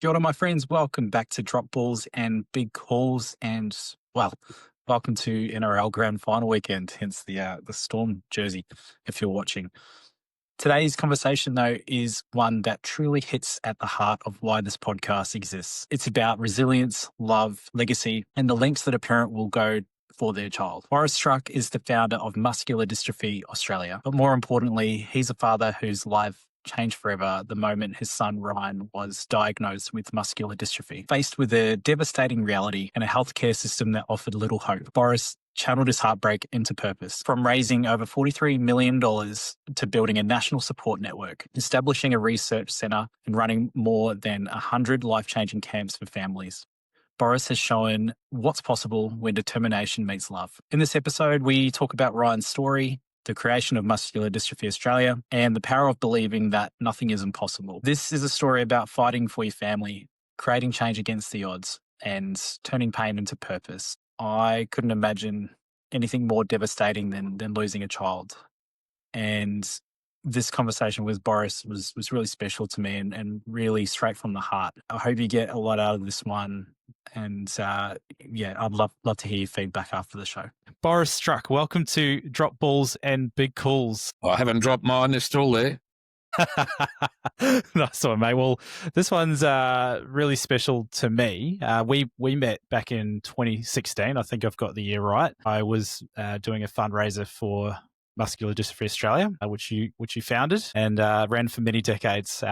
Kia ora, my friends. Welcome back to Drop Balls and Big Calls, and welcome to NRL Grand Final weekend. Hence the Storm jersey, if you're watching. Today's conversation, though, is one that truly hits at the heart of why this podcast exists. It's about resilience, love, legacy, and the lengths that a parent will go for their child. Boris Struk is the founder of Muscular Dystrophy Australia, but more importantly, he's a father whose life changed forever the moment his son Ryan was diagnosed with muscular dystrophy. Faced with a devastating reality and a healthcare system that offered little hope, Boris channeled his heartbreak into purpose, from raising over $43 million to building a national support network, establishing a research centre, and running more than 100 life-changing camps for families. Boris has shown what's possible when determination meets love. In this episode, we talk about Ryan's story, the creation of Muscular Dystrophy Australia, and the power of believing that nothing is impossible. This is a story about fighting for your family, creating change against the odds, and turning pain into purpose. I couldn't imagine anything more devastating than losing a child. And this conversation with Boris was really special to me and really straight from the heart. I hope you get a lot out of this one. And I'd love to hear your feedback after the show. Boris Struk, welcome to Drop Balls and Big Calls. I haven't dropped mine, they're still there. Nice one, mate. Well, this one's really special to me. We met back in 2016. I think I've got the year right. I was doing a fundraiser for Muscular Dystrophy Australia, which you founded and ran for many decades.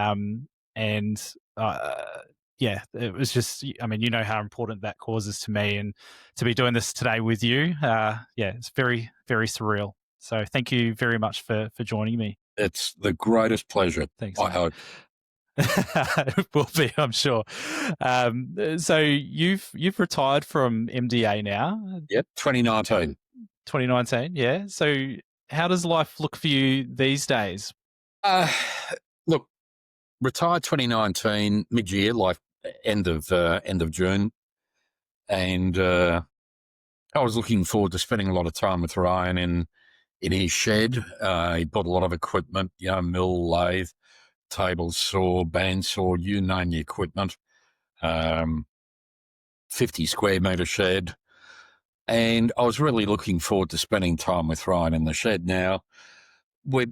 It was just, I mean, you know how important that cause is to me, and to be doing this today with you, it's very, very surreal. So thank you very much for joining me. It's the greatest pleasure. Thanks. I hope. It will be, I'm sure. So you've retired from MDA now. Yep, 2019. 2019, yeah. So how does life look for you these days? Look, retired 2019 mid-year, like end of June, and I was looking forward to spending a lot of time with Ryan in his shed. He bought a lot of equipment, mill, lathe, table saw, bandsaw, you name the equipment. 50 square metre shed. And I was really looking forward to spending time with Ryan in the shed. Now, we're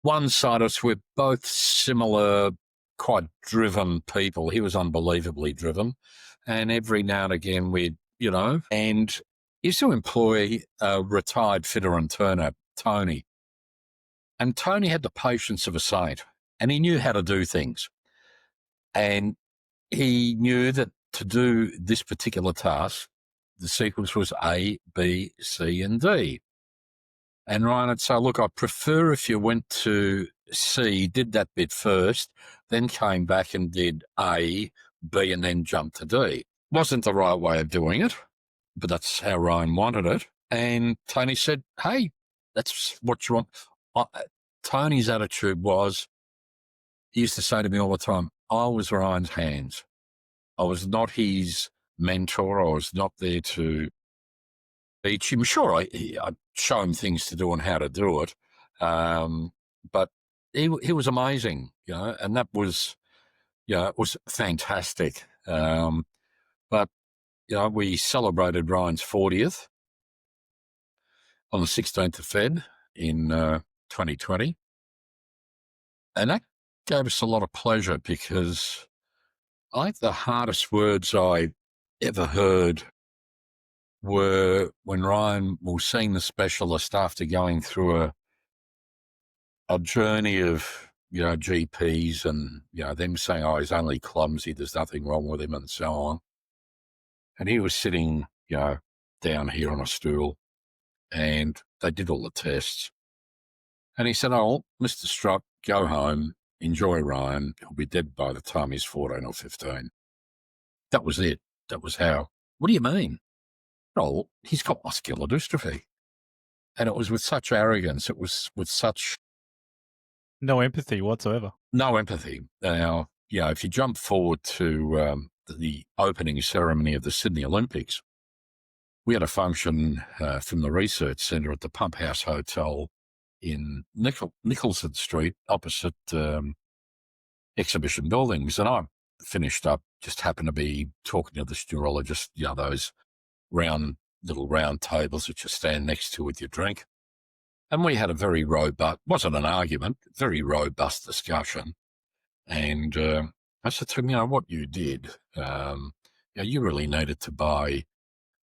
one side of us, we're both similar, quite driven people. He was unbelievably driven. And every now and again and used to employ a retired fitter and turner, Tony. And Tony had the patience of a saint, and he knew how to do things. And he knew that to do this particular task, the sequence was A, B, C, and D. And Ryan would say, look, I prefer if you went to C, did that bit first, then came back and did A, B, and then jumped to D. Wasn't the right way of doing it, but that's how Ryan wanted it. And Tony said, hey, that's what you want. Tony's attitude was, he used to say to me all the time, I was Ryan's hands. I was not his mentor. I was not there to teach him. Sure, I'd show him things to do and how to do it. But he was amazing, and that was, it was fantastic. But we celebrated Ryan's 40th on the 16th of Feb in 2020. And that gave us a lot of pleasure, because I think the hardest words I ever heard were when Ryan was seeing the specialist after going through a journey of, GPs and, them saying, oh, he's only clumsy, there's nothing wrong with him and so on. And he was sitting, down here on a stool, and they did all the tests. And he said, oh, Mr. Struk, go home, enjoy Ryan. He'll be dead by the time he's 14 or 15. That was it. That was how. What do you mean? Oh, he's got muscular dystrophy. And it was with such arrogance. It was with such... No empathy whatsoever. No empathy. Now, if you jump forward to the opening ceremony of the Sydney Olympics, we had a function from the research centre at the Pump House Hotel in Nicholson Street, opposite exhibition buildings. And I'm finished up, just happened to be talking to this neurologist, those little round tables that you stand next to with your drink. And we had a very robust, wasn't an argument, very robust discussion. And I said to him, what you did, you really needed to buy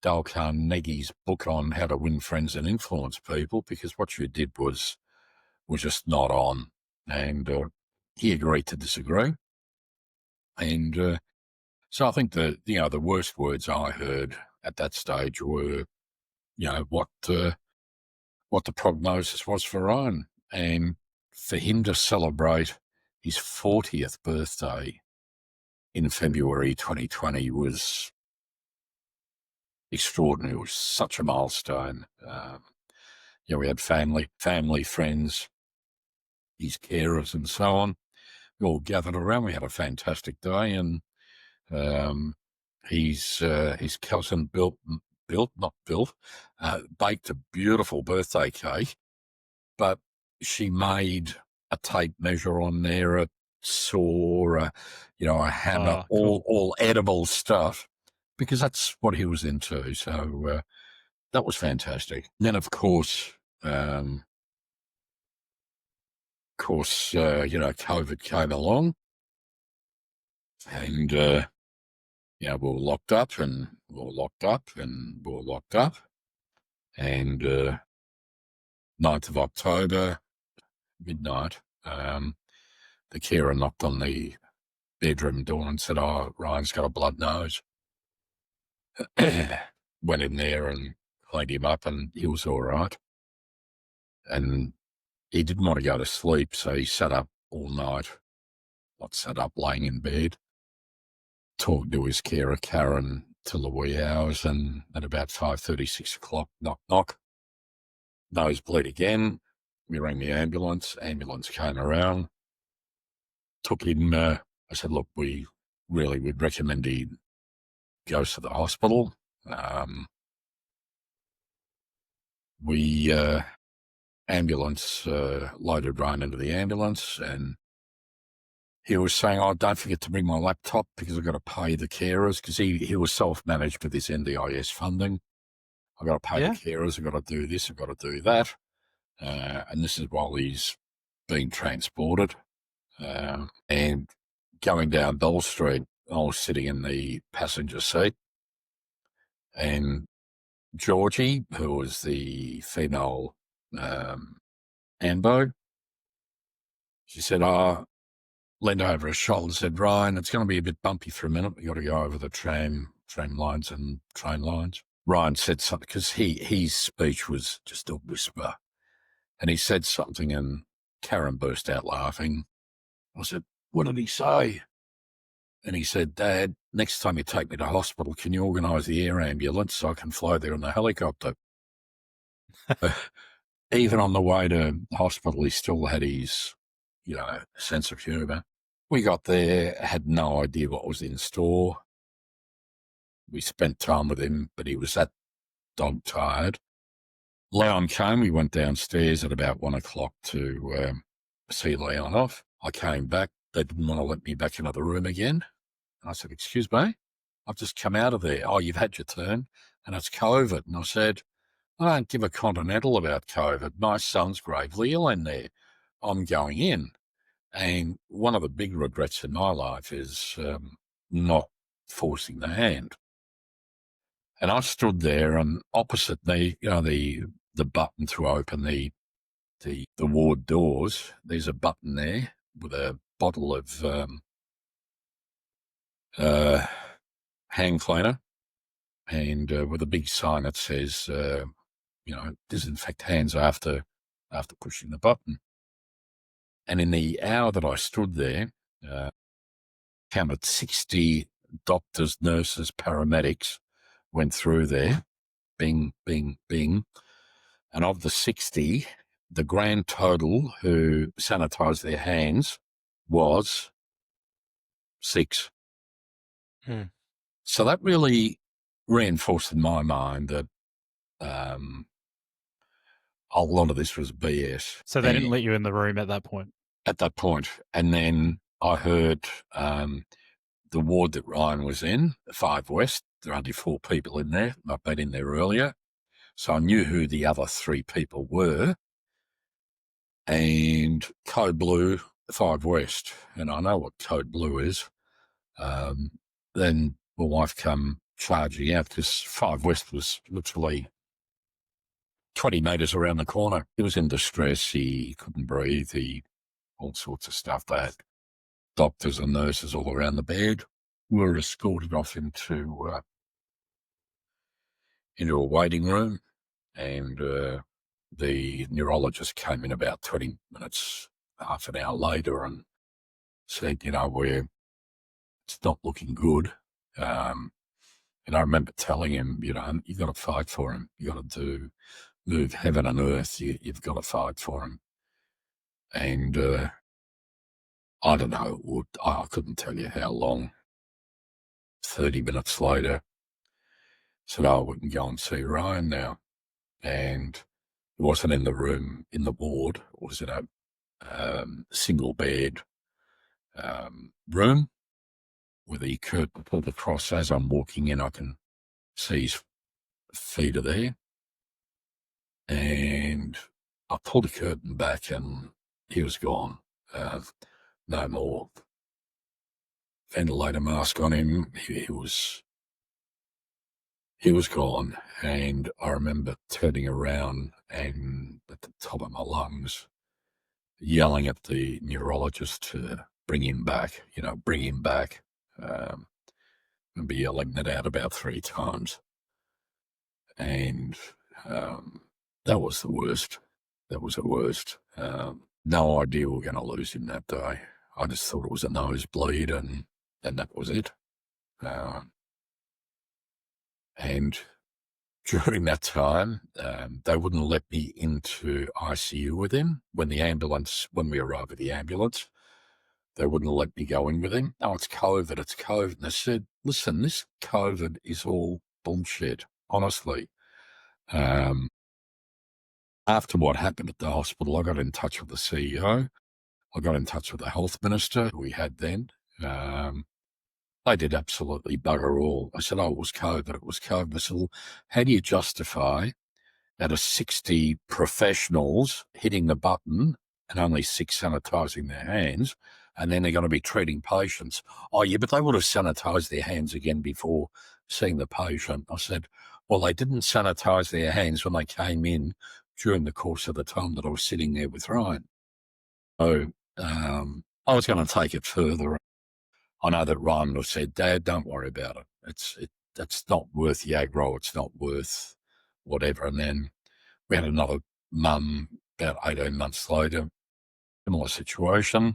Dale Carnegie's book on how to win friends and influence people, because what you did was just not on. And he agreed to disagree. And so I think the worst words I heard at that stage were, what the prognosis was for Ryan. And for him to celebrate his 40th birthday in February 2020 was extraordinary. It was such a milestone. We had family, friends, his carers and so on. We all gathered around. We had a fantastic day, and his cousin baked a beautiful birthday cake, but she made a tape measure on there, a saw, a hammer, cool. all edible stuff, because that's what he was into. So that was fantastic. And then, of course, COVID came along, and we were locked up, and we were locked up, and we were locked up, and 9th of October, midnight, the carer knocked on the bedroom door and said, "Oh, Ryan's got a blood nose." Went in there and cleaned him up, and he was all right. And he didn't want to go to sleep, so he sat up all night. Not sat up, laying in bed, talking to his carer, Karen, till the wee hours, and at about 5:30, 6 o'clock, knock, knock. Nosebleed again. We rang the ambulance. Ambulance came around, took him. I said, "Look, we'd recommend he goes to the hospital." Ambulance loaded Ryan into the ambulance, and he was saying, "Oh, don't forget to bring my laptop because I've got to pay the carers," because he was self-managed with this NDIS funding. "I've got to pay the carers, I've got to do this, I've got to do that." And this is while he's being transported. And going down Bell Street, I was sitting in the passenger seat, and Georgie, who was the female ANBO, she said, leaned over her shoulder and said, "Ryan, it's going to be a bit bumpy for a minute. We've got to go over the tram lines and train lines." Ryan said something, because his speech was just a whisper. And he said something, and Karen burst out laughing. I said, "What did he say?" And he said, "Dad, next time you take me to hospital, can you organise the air ambulance so I can fly there in the helicopter?" Even on the way to hospital, he still had his, sense of humour. We got there, had no idea what was in store. We spent time with him, but he was that dog tired. Leon came. We went downstairs at about 1 o'clock to see Leon off. I came back. They didn't want to let me back into the room again. And I said, "Excuse me, I've just come out of there." "Oh, you've had your turn, and it's COVID." And I said, "I don't give a continental about COVID. My son's gravely ill in there. I'm going in." And one of the big regrets in my life is not forcing the hand. And I stood there, and opposite me, the button to open the ward doors, there's a button there with a bottle of hand cleaner, and with a big sign that says, "Disinfect hands after pushing the button." And in the hour that I stood there, counted 60 doctors, nurses, paramedics went through there, bing, bing, bing. And of the 60, the grand total who sanitised their hands was 6. So that really reinforced in my mind that a lot of this was BS. So they didn't let you in the room at that point? At that point. And then I heard the ward that Ryan was in, 5 West. There are only 4 people in there. I've been in there earlier. So I knew who the other 3 people were. And code blue, 5 West. And I know what code blue is. Then my wife come charging out because 5 West was literally 20 metres around the corner. He was in distress. He couldn't breathe. All sorts of stuff. They had doctors and nurses all around the bed. We were escorted off into a waiting room, and the neurologist came in about 20 minutes, half an hour later, and said, it's not looking good. And I remember telling him, you've got to fight for him. You've got to move heaven and earth. You've got to fight for him. And I don't know, I couldn't tell you how long. 30 minutes later, said, we can go and see Ryan now. And he wasn't in the room, in the ward. It was in a single bed room with the curtain pulled across. As I'm walking in, I can see his feet are there. And I pulled the curtain back and he was gone. No more ventilator mask on him. He was gone. And I remember turning around and at the top of my lungs, yelling at the neurologist to bring him back, bring him back. And be yelling that out about 3 times. And that was the worst. That was the worst. No idea we were going to lose him that day. I just thought it was a nosebleed and that was it. And during that time, they wouldn't let me into ICU with him. When we arrived at the ambulance, they wouldn't let me go in with him. Oh, it's COVID, it's COVID. And I said, listen, this COVID is all bullshit, honestly. After what happened at the hospital, I got in touch with the CEO. I got in touch with the health minister we had then. They did absolutely bugger all. I said, it was COVID, it was COVID. I said, well, how do you justify out of 60 professionals hitting the button and only 6 sanitising their hands, and then they're going to be treating patients? Oh, yeah, but they would have sanitised their hands again before seeing the patient. I said, well, they didn't sanitise their hands when they came in during the course of the time that I was sitting there with Ryan. So I was going to take it further. I know that Ryan would have said, Dad, don't worry about it. That's not worth the aggro. It's not worth whatever. And then we had another mum about 18 months later, similar situation,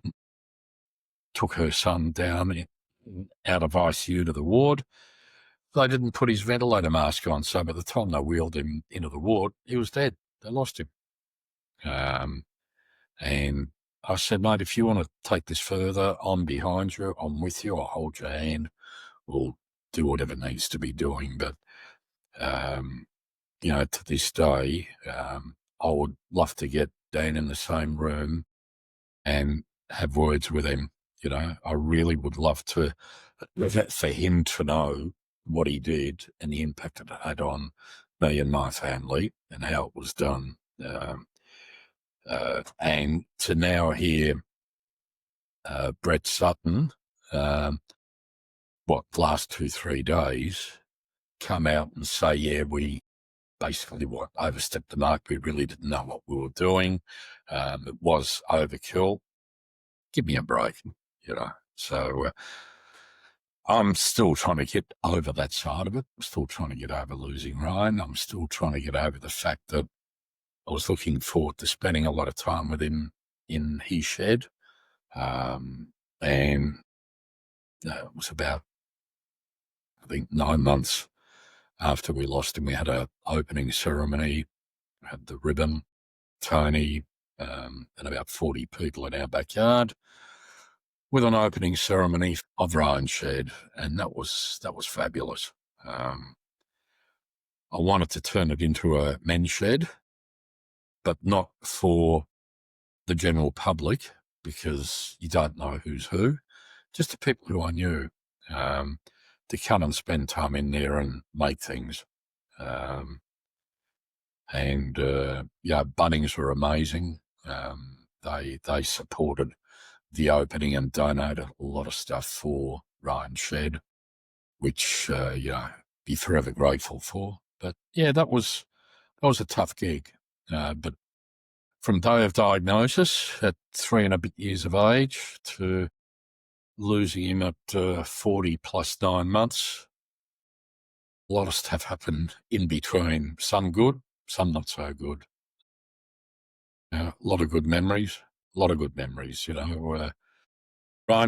took her son down out of ICU to the ward. They didn't put his ventilator mask on, so by the time they wheeled him into the ward, he was dead. They lost him. And I said, mate, if you want to take this further, I'm behind you, I'm with you, I'll hold your hand, we'll do whatever needs to be doing. But, to this day, I would love to get Dan in the same room and have words with him. I really would love to, for him to know what he did and the impact it had on me and my family and how it was done. And to now hear Brett Sutton, last 2-3 days, come out and say, yeah, we basically overstepped the mark. We really didn't know what we were doing. It was overkill. Give me a break, So I'm still trying to get over that side of it. I'm still trying to get over losing Ryan. I'm still trying to get over the fact that I was looking forward to spending a lot of time with him in his shed. And it was about, I think, 9 months after we lost him. We had an opening ceremony, had the ribbon, Tony, and about 40 people in our backyard with an opening ceremony of Ryan's shed, and that was fabulous. I wanted to turn it into a men's shed, but not for the general public because you don't know who's who, just the people who I knew. um, to come and spend time in there and make things. Um, and Bunnings were amazing. They supported the opening and donated a lot of stuff for Ryan Shed, which be forever grateful for. But yeah, that was a tough gig. But from day of diagnosis at 3 and a bit years of age to losing him at 40 plus 9 months, a lot of stuff happened in between. Some good, some not so good. A lot of good memories. Ryan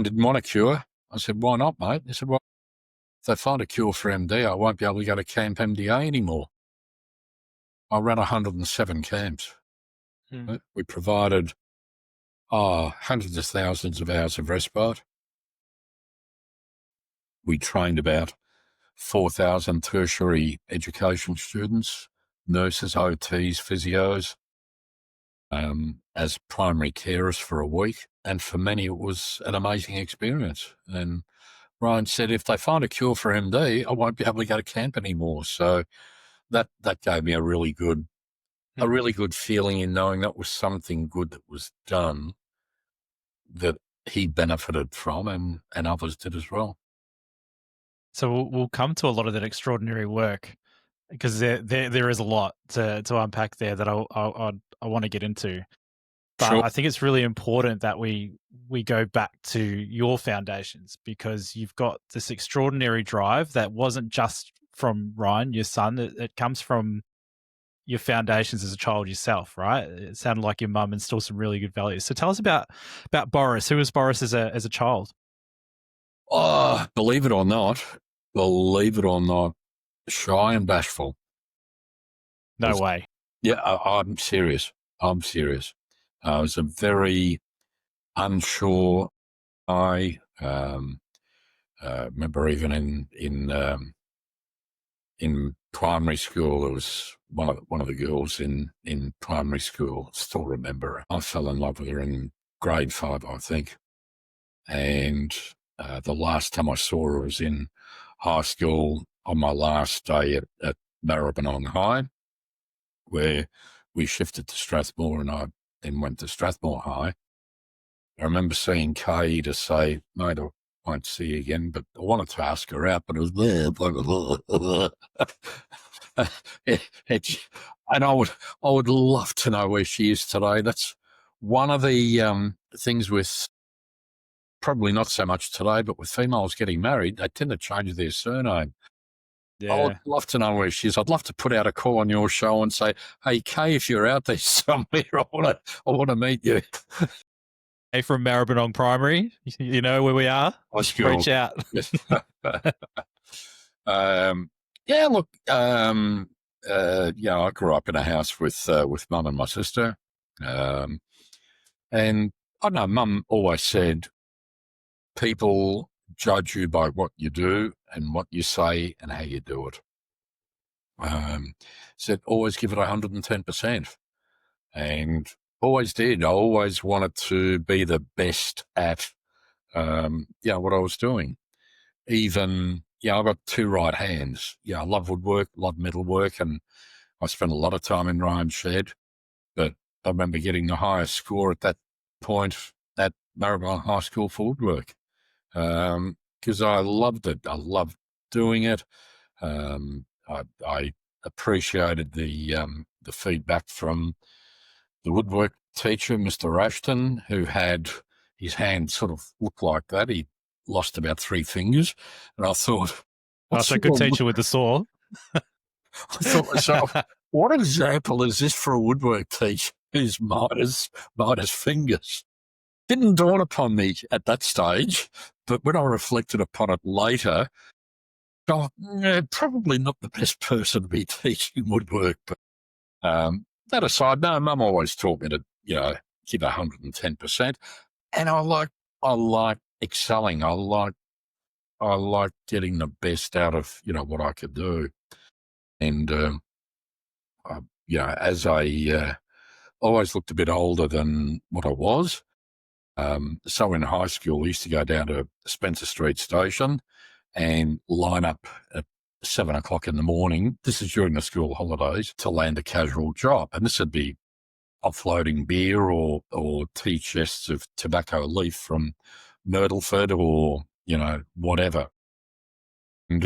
didn't want a cure. I said, why not, mate? He said, well, if they find a cure for MD, I won't be able to go to Camp MDA anymore. I ran 107 camps. We provided hundreds of thousands of hours of respite. We trained about 4,000 tertiary education students, nurses, OTs, physios, as primary carers for a week. And for many, it was an amazing experience. And Ryan said, if they find a cure for MD, I won't be able to go to camp anymore. So that gave me a really good feeling in knowing that was something good that was done that he benefited from, and others did as well. So we'll come to a lot of that extraordinary work, because there is a lot to unpack there that I want to get into. But Sure. I think it's really important that we go back to your foundations, because you've got this extraordinary drive that wasn't just from Ryan, your son. It comes from your foundations as a child yourself, right? It sounded like your mum instilled some really good values. So tell us about Boris. Who was Boris as a child? Oh, believe it or not, shy and bashful. No way. Yeah, I'm serious. I was a very unsure guy. Remember even in primary school, there was one of the girls in primary school. Still remember, I fell in love with her in grade 5, I think. And the last time I saw her was in high school on my last day at Maribyrnong High, where we shifted to Strathmore, and I then went to Strathmore High. I remember seeing Kay to say, mate, I won't see you again, but I wanted to ask her out, but it was and I would love to know where she is today. That's one of the things with, probably not so much today, but with females getting married, they tend to change their surname. Yeah. I would love to know where she is. I'd love to put out a call on your show and say, hey, Kay, if you're out there somewhere, I want to meet you. Hey, from Maribyrnong Primary, you know where we are? Reach out. I grew up in a house with Mum and my sister. And I don't know, Mum always said, people judge you by what you do and what you say and how you do it. Said, always give it 110%. And always did. I always wanted to be the best at, what I was doing. Even, I've got 2 right hands. I love woodwork, love metalwork, and I spent a lot of time in Ryan's shed. But I remember getting the highest score at that point at Maribyrnong High School for woodwork, because I loved it. I loved doing it. I appreciated the feedback from the woodwork teacher, Mr. Ashton, who had his hand sort of looked like that. He lost about 3 fingers. And I thought, That's a good teacher with the saw. I thought to myself, what example is this for a woodwork teacher who's Midas fingers? Didn't dawn upon me at that stage, but when I reflected upon it later, probably not the best person to be teaching woodwork. But that aside, no, Mum always taught me to, give 110%. And I like excelling. I like getting the best out of, what I could do. And, as I always looked a bit older than what I was. So in high school, I used to go down to Spencer Street Station and line up at 7 o'clock in the morning. This is during the school holidays to land a casual job. And this would be offloading beer or tea chests of tobacco leaf from Myrtleford or, whatever. And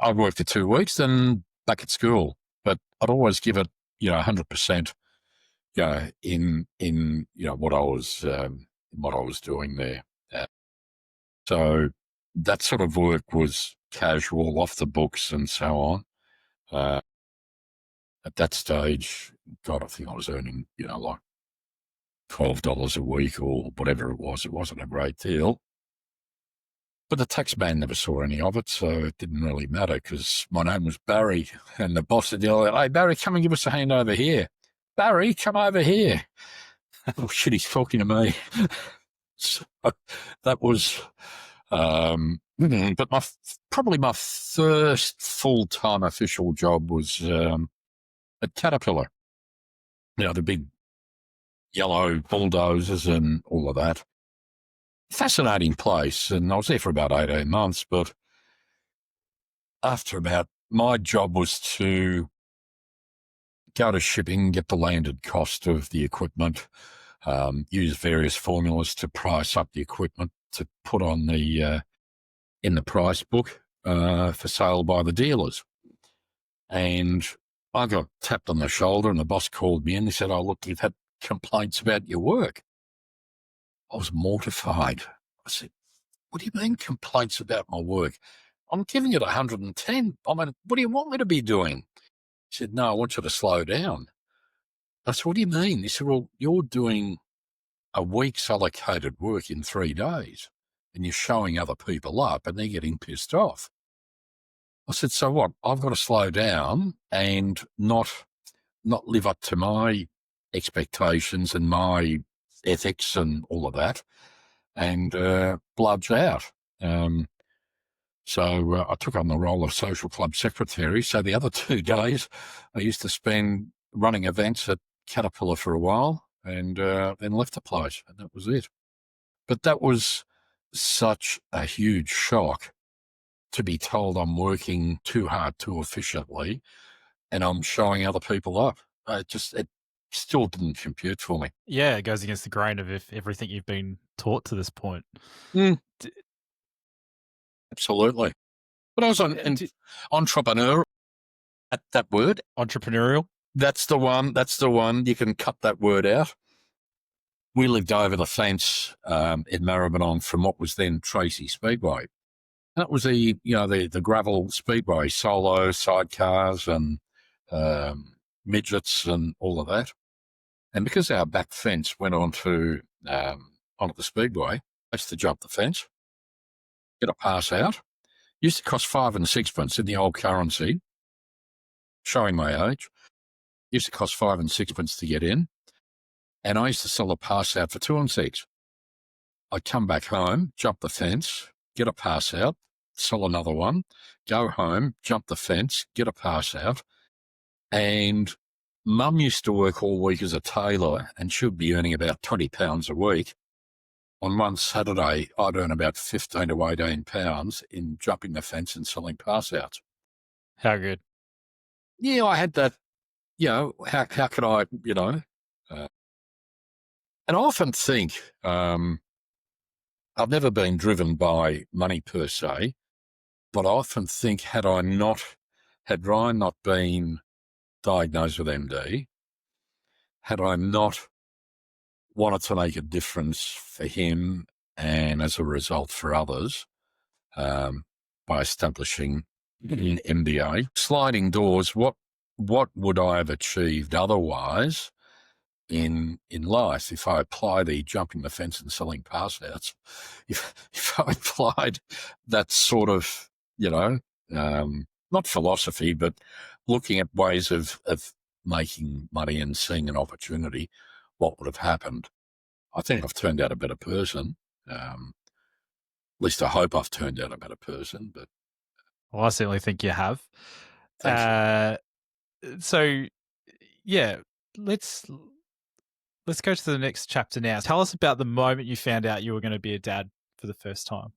I'd work for 2 weeks, then back at school. But I'd always give it, 100%, in what I was doing there. So that sort of work was casual, off the books, and so on. At that stage, God, I think I was earning, like $12 a week or whatever it was. It wasn't a great deal. But the tax man never saw any of it, so it didn't really matter because my name was Barry, and the boss would yell, "Hey, Barry, come and give us a hand over here. Barry, come over here." Oh, shit, he's talking to me. So that was, but probably my first full-time official job was at Caterpillar. The big yellow bulldozers and all of that. Fascinating place, and I was there for about 18 months, but my job was to go to shipping, get the landed cost of the equipment, use various formulas to price up the equipment to put on in the price book for sale by the dealers. And I got tapped on the shoulder, and the boss called me and he said, "Oh, look, you've had complaints about your work." I was mortified. I said, "What do you mean complaints about my work? I'm giving it 110. I mean, what do you want me to be doing?" He said, "No, I want you to slow down." I said, "What do you mean?" He said, "Well, you're doing a week's allocated work in 3 days and you're showing other people up and they're getting pissed off." I said, "So what? I've got to slow down and not live up to my expectations and my ethics and all of that and bludge out." So I took on the role of social club secretary. So the other 2 days I used to spend running events at Caterpillar for a while and then left the place, and that was it. But that was such a huge shock to be told I'm working too hard, too efficiently, and I'm showing other people up. It still didn't compute for me. Yeah, it goes against the grain of everything you've been taught to this point. Mm, D- absolutely. But I was an d- entrepreneur. That word, entrepreneurial? that's the one. That's the one. You can cut that word out. We lived over the fence in Maribyrnong from what was then Tracy Speedway. That was the gravel speedway, solo sidecars and midgets and all of that. And because our back fence went onto the speedway, I used to jump the fence, get a pass out. Used to cost 5 and sixpence in the old currency, showing my age. Used to cost 5 and sixpence to get in. And I used to sell a pass out for 2 and 6. I'd come back home, jump the fence, get a pass out, sell another one, go home, jump the fence, get a pass out. And Mum used to work all week as a tailor and she'd be earning about £20 a week. On one Saturday, I'd earn about £15 to £18 in jumping the fence and selling pass outs. How good? Yeah, I had that, how could I, and I often think I've never been driven by money per se, but I often think had Ryan not been diagnosed with MD, had I not wanted to make a difference for him and as a result for others by establishing an MDA, sliding doors, what would I have achieved otherwise in life if I apply the jumping the fence and selling pass outs? If I applied that sort of, not philosophy, but looking at ways of making money and seeing an opportunity, what would have happened? I think I've turned out a better person. At least I hope I've turned out a better person. But Well, I certainly think you have. thanks. So, yeah, let's go to the next chapter now. Tell us about the moment you found out you were going to be a dad for the first time.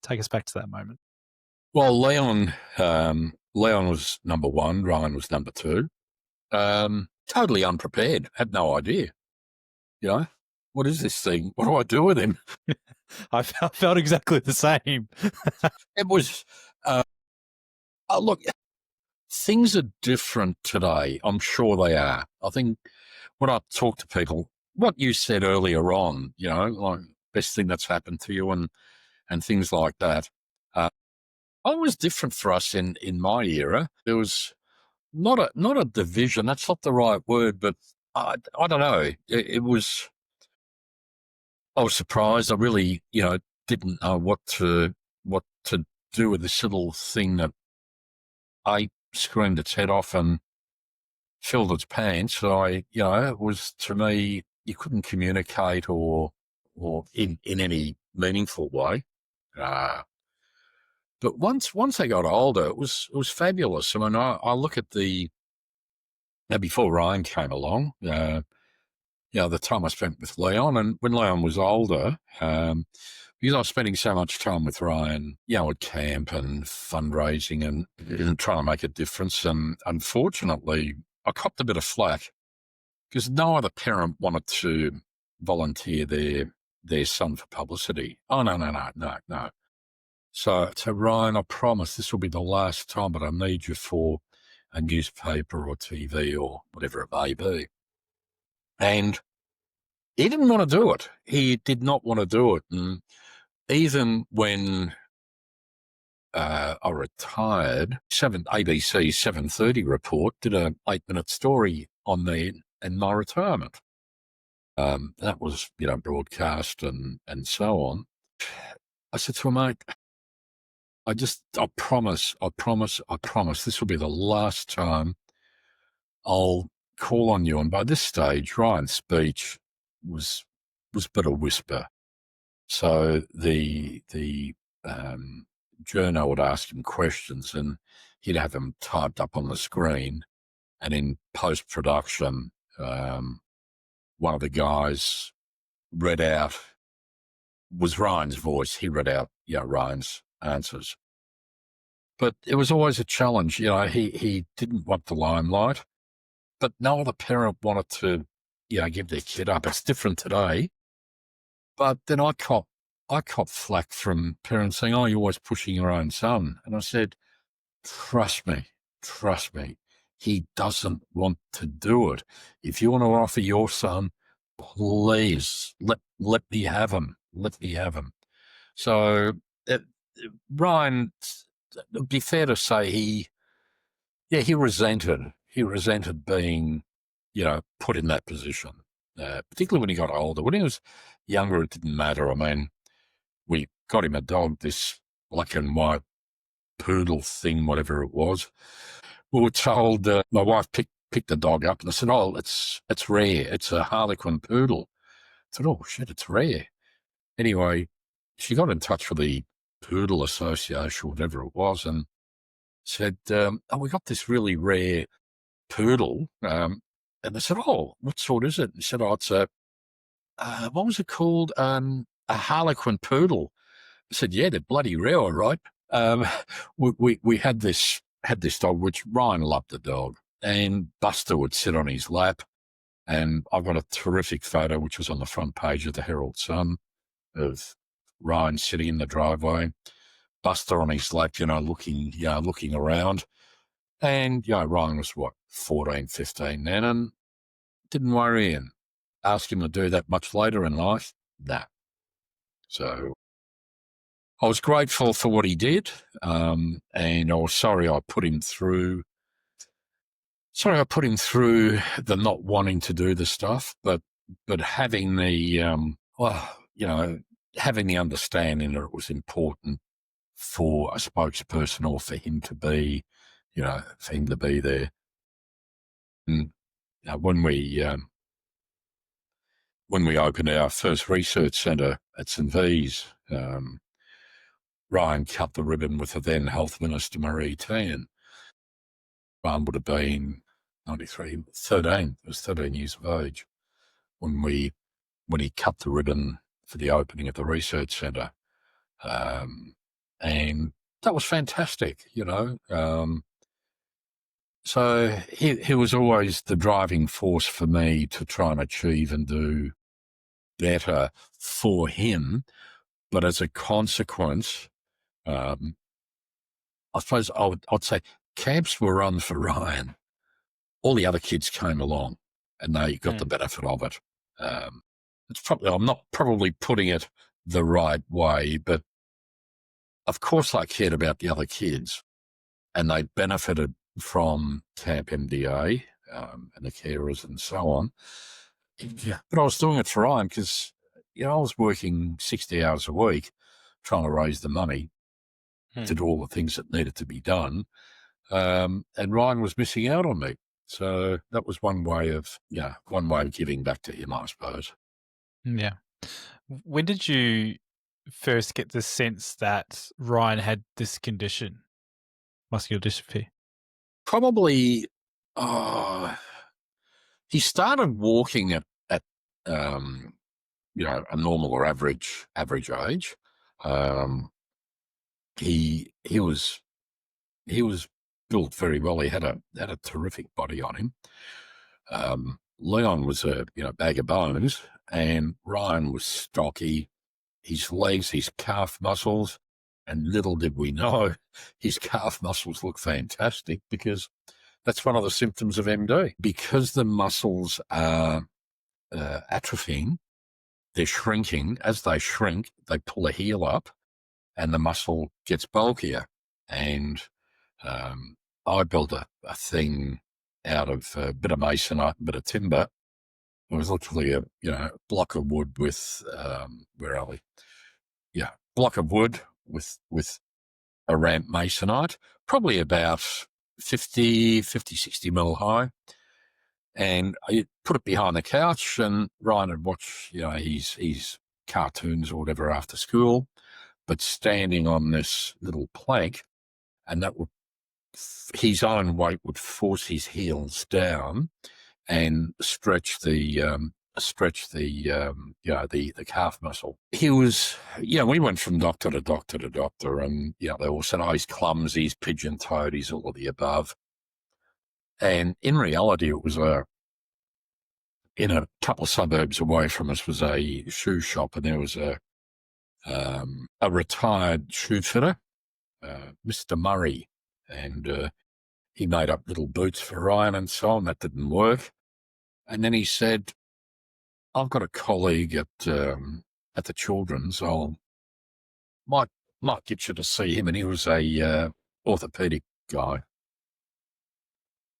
Take us back to that moment. Well, Leon was number one. Ryan was number two. Totally unprepared. Had no idea. You know, what is this thing? What do I do with him? Felt exactly the same. It was. Look, things are different today. I'm sure they are. I think when I talk to people, what you said earlier on, like best thing that's happened to you and things like that. It was different for us in my era. There was not a division. That's not the right word, but I don't know. It was. I was surprised. I really, didn't know what to do with this little thing that I screamed its head off and filled its pants. So it was, to me, you couldn't communicate or in any meaningful way. Uh, but once I got older, it was fabulous. I mean, I look at now before Ryan came along, the time I spent with Leon, and when Leon was older, because I was spending so much time with Ryan, at camp and fundraising and trying to make a difference. And unfortunately, I copped a bit of flack because no other parent wanted to volunteer their son for publicity. Oh, no, no, no, no, no. So Ryan, I promise this will be the last time, but I need you for a newspaper or TV or whatever it may be. And he didn't want to do it. He did not want to do it. And even when I retired, ABC 7:30 report did a 8-minute story on me and my retirement. That was, broadcast and so on. I said to him, mate, I promise, this will be the last time I'll call on you. And by this stage, Ryan's speech was but a whisper. So the journo would ask him questions and he'd have them typed up on the screen. And in post-production, one of the guys read out, was Ryan's voice. He read out, Ryan's answers. But it was always a challenge. He didn't want the limelight, but no other parent wanted to, give their kid up. It's different today. But then I cop flack from parents saying, "Oh, you're always pushing your own son." And I said, trust me, he doesn't want to do it. If you want to offer your son, please let me have him. Let me have him. So Ryan, it'd be fair to say he resented being, put in that position, particularly when he got older. When he was younger, it didn't matter. I mean, we got him a dog, this black and white poodle thing, whatever it was. We were told, my wife picked the dog up and I said, "Oh, it's rare. It's a Harlequin poodle." I said, "Oh shit, it's rare." Anyway, she got in touch with the Poodle Association, whatever it was, and said, "Oh, we got this really rare poodle." And they said, "Oh, what sort is it?" And he said, "Oh, it's what was it called? A Harlequin poodle." I said, "Yeah, they're bloody rare, all right." We had this dog, which Ryan loved the dog, and Buster would sit on his lap. And I've got a terrific photo, which was on the front page of the Herald Sun, of Ryan sitting in the driveway, Buster on his lap, looking around. And, Ryan was, 14, 15 then, and didn't worry him. Asked him to do that much later in life? Nah. So I was grateful for what he did, and I was sorry I put him through the not wanting to do the stuff, but having the, having the understanding that it was important for a spokesperson or for him to be, there. And when we opened our first research centre at St V's, Ryan cut the ribbon with the then Health Minister, Marie Tan. Ryan would have been 93, 13. He was 13 years of age when he cut the ribbon for the opening of the research centre. And that was fantastic, So he was always the driving force for me to try and achieve and do better for him. But as a consequence, um, I suppose I'd say camps were run for Ryan. All the other kids came along and they got the benefit of it. I'm not probably putting it the right way, but of course I cared about the other kids and they benefited from Camp MDA and the carers and so on. Yeah. But I was doing it for Ryan because, I was working 60 hours a week trying to raise the money to do all the things that needed to be done. And Ryan was missing out on me. So that was one way of giving back to him, I suppose. Yeah. When did you first get the sense that Ryan had this condition, muscular dystrophy? Probably, he started walking at a normal or average age. He was built very well. He had a terrific body on him. Leon was a bag of bones, and Ryan was stocky. His legs, his calf muscles, and little did we know, his calf muscles look fantastic because that's one of the symptoms of MD. Because the muscles are atrophying, they're shrinking. As they shrink, they pull the heel up, and the muscle gets bulkier. And I built a thing out of a bit of masonite, a bit of timber. It was literally a block of wood with where are we? Yeah, block of wood with a ramp masonite, probably about 50, 60 mil high. And I put it behind the couch, and Ryan would watch, his cartoons or whatever after school, but standing on this little plank, and that would, his own weight would force his heels down and stretch the the calf muscle. He was, we went from doctor to doctor to doctor, and they all said, oh, he's clumsy, he's pigeon-toed, he's all of the above. And in reality, it was in a couple of suburbs away from us was a shoe shop, and there was a retired shoe fitter, Mr. Murray, and he made up little boots for Ryan and so on. That didn't work. And then he said, I've got a colleague at the Children's. Might get you to see him. And he was a orthopedic guy.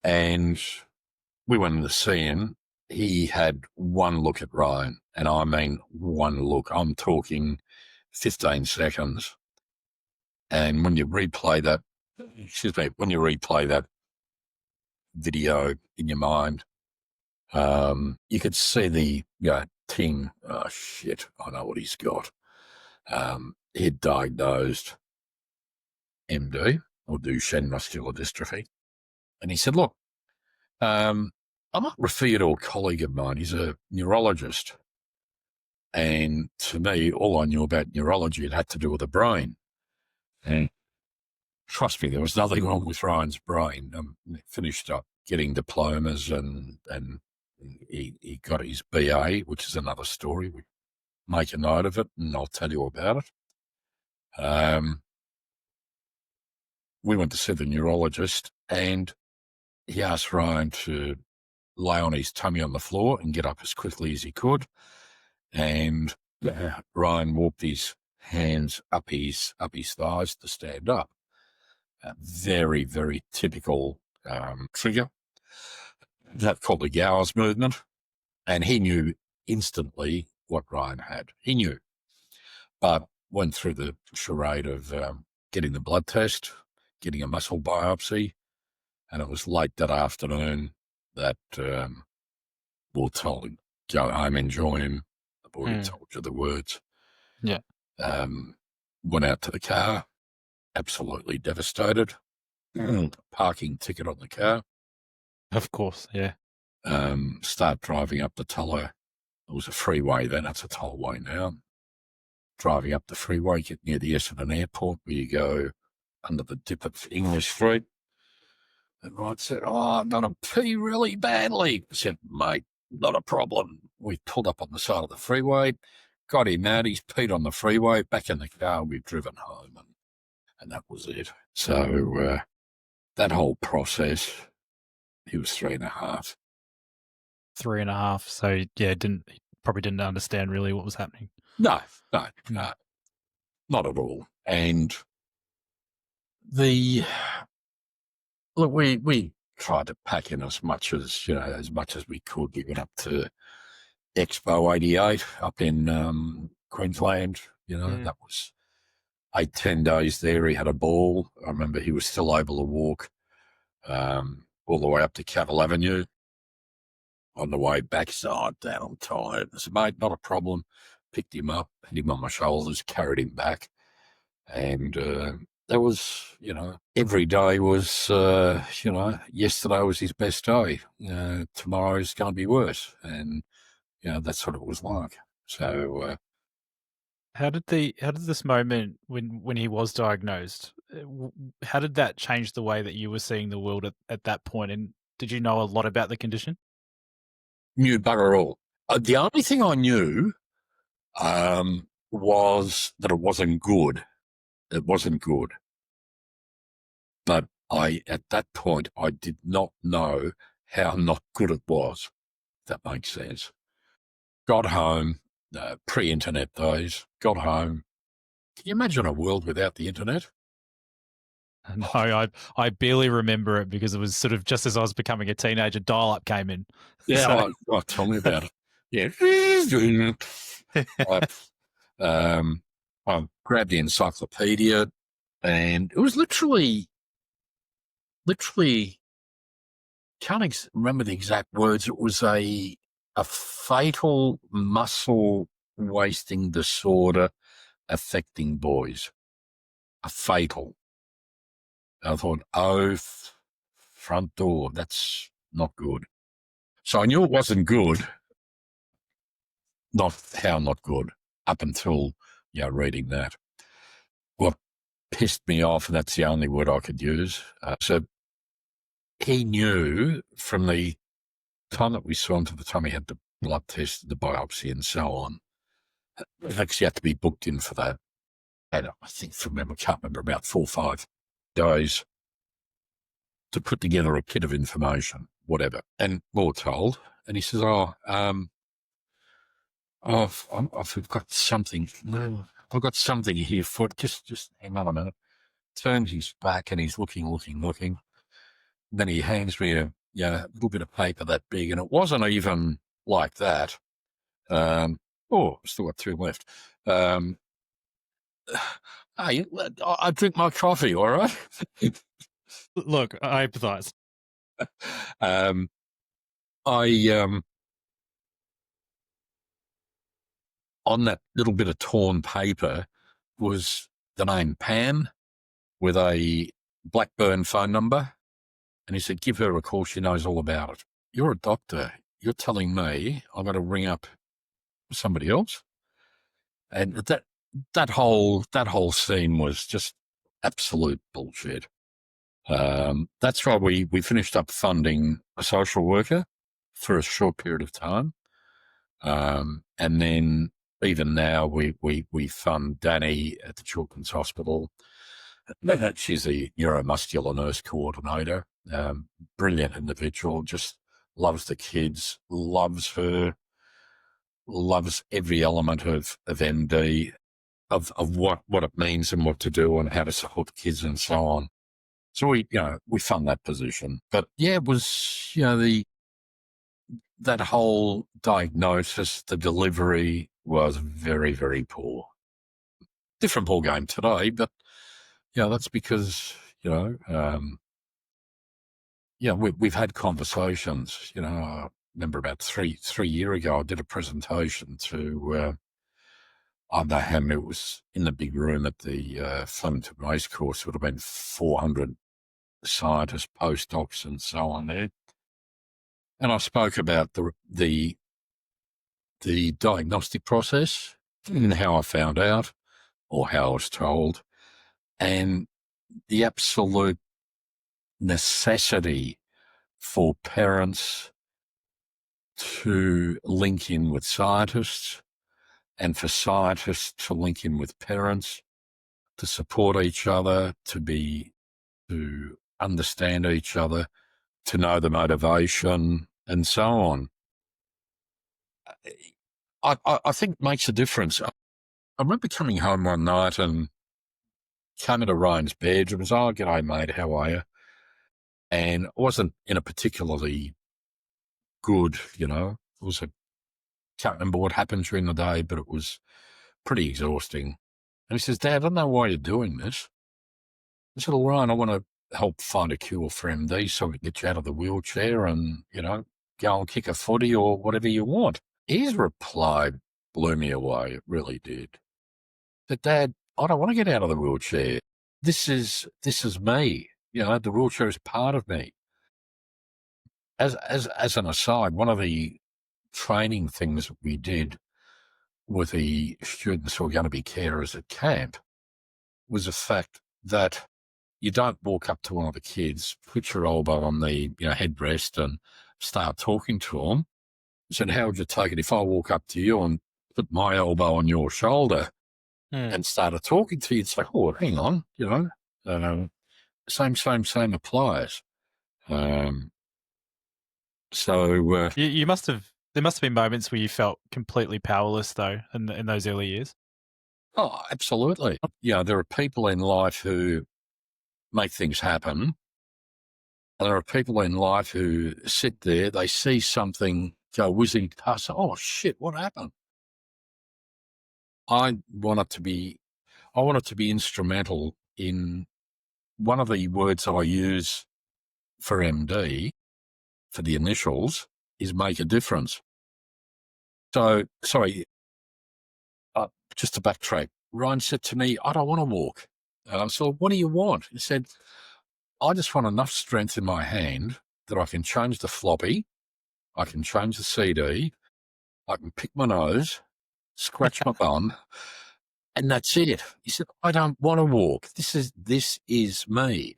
And we went in to see him. He had one look at Ryan, and I mean one look. I'm talking 15 seconds. And when you replay that video in your mind, you could see the ting. Oh shit! I know what he's got. He'd diagnosed MD or Duchenne muscular dystrophy, and he said, "Look, I might refer you to a colleague of mine. He's a neurologist." And to me, all I knew about neurology, it had to do with the brain. And trust me, there was nothing wrong with Ryan's brain. He finished up getting diplomas, and he got his BA, which is another story. We make a note of it, and I'll tell you about it. We went to see the neurologist, and he asked Ryan to lay on his tummy on the floor and get up as quickly as he could. And Ryan walked his hands up his thighs to stand up. A very, very typical trigger. That's called the Gowers movement. And he knew instantly what Ryan had. He knew. But went through the charade of getting the blood test, getting a muscle biopsy, and it was late that afternoon that we told him, go home, enjoy him. I've already told you the words. Yeah. Went out to the car, absolutely devastated. Parking ticket on the car. Of course, yeah. Start driving up the tollway. It was a freeway then, it's a tollway now. Driving up the freeway, get near the Essendon airport where you go under the dip of English Street. And Rod said, "Oh, I'm going to pee really badly." I said, "Mate, not a problem." We pulled up on the side of the freeway, got him out. He's peed on the freeway, back in the car. We've driven home, and that was it. So that whole process, he was 3.5. 3.5. So yeah, probably didn't understand really what was happening. No, no, not at all. And the look, we tried to pack in as much as we could. We went up to Expo 88 up in Queensland. That was 8-10 days there. He had a ball. I remember he was still able to walk all the way up to Cavill Avenue. On the way back, he said, "Oh, Dad, I'm tired." I said, "Mate, not a problem." Picked him up, had him on my shoulders, carried him back. And there was, every day was, yesterday was his best day. Tomorrow's going to be worse. And, that's what it was like. So, How did this moment when he was diagnosed, how did that change the way that you were seeing the world at that point? And did you know a lot about the condition? knew bugger all. The only thing I knew was that it wasn't good. It wasn't good. But at that point, I did not know how not good it was, if that makes sense. Got home, pre-internet days, got home. Can you imagine a world without the internet? No, I barely remember it because it was sort of just as I was becoming a teenager, dial-up came in. Yeah, tell me about it. Yeah. I grabbed the encyclopedia, and it was literally, can't remember the exact words. It was a fatal muscle wasting disorder affecting boys. A fatal. I thought, front door, that's not good. So I knew it wasn't good, not good, up until, reading that. What pissed me off, and that's the only word I could use. So he knew from the time that we saw him to the time he had the blood test, the biopsy, and so on. He actually had to be booked in for that. And I can't remember, about 4 or 5 days to put together a kit of information, whatever. And we're told, and he says, I've got something. I've got something here for it. Just hang on a minute. Turns his back and he's looking. Then he hands me a little bit of paper that big, and it wasn't even like that. Still got 2 left. Hey, I drink my coffee, all right? Look, I empathise. On that little bit of torn paper was the name Pam with a Blackburn phone number. And he said, "Give her a call. She knows all about it." You're a doctor. You're telling me I've got to ring up somebody else? And that whole scene was just absolute bullshit. That's why we finished up funding a social worker for a short period of time. And then even now we fund Danny at the Children's Hospital. She's a neuromuscular nurse coordinator. Brilliant individual, just loves the kids, loves her, loves every element of MD, of what it means and what to do and how to support the kids and so on. So we fund that position. But yeah, it was, that whole diagnosis, the delivery was very, very poor. Different ball game today, but that's because, we've had conversations. I remember about three years ago, I did a presentation to, I don't know how many, it was in the big room at the Flemington Race Course. It would have been 400 scientists, postdocs, and so on there. And I spoke about the diagnostic process and how I found out, or how I was told. And the absolute necessity for parents to link in with scientists and for scientists to link in with parents, to support each other, to understand each other, to know the motivation and so on. I think makes a difference. I remember coming home one night and came into Ryan's bed. It was, oh, g'day, mate, how are you? And I wasn't in a particularly good, it was can't remember what happened during the day, but it was pretty exhausting. And he says, Dad, I don't know why you're doing this. I said, well, Ryan, I want to help find a cure for MD so we can get you out of the wheelchair and, go and kick a footy or whatever you want. His reply blew me away. It really did. But Dad, I don't want to get out of the wheelchair. This is me. The wheelchair is part of me. As an aside, one of the training things that we did with the students who are going to be carers at camp was the fact that you don't walk up to one of the kids, put your elbow on the headrest and start talking to them. I said, how would you take it if I walk up to you and put my elbow on your shoulder and started talking to you? It's like, oh, hang on, same applies. You must have. There must have been moments where you felt completely powerless, though, in those early years. Oh, absolutely. There are people in life who make things happen. And there are people in life who sit there, they see something go whizzing past, oh shit, what happened? I want it to be instrumental in one of the words I use for MD, for the initials, is make a difference. So, sorry, just to backtrack, Ryan said to me, I don't want to walk. So what do you want? He said, I just want enough strength in my hand that I can change the floppy, I can change the CD, I can pick my nose, scratch my bum, and that's it. He said, I don't want to walk. This is me.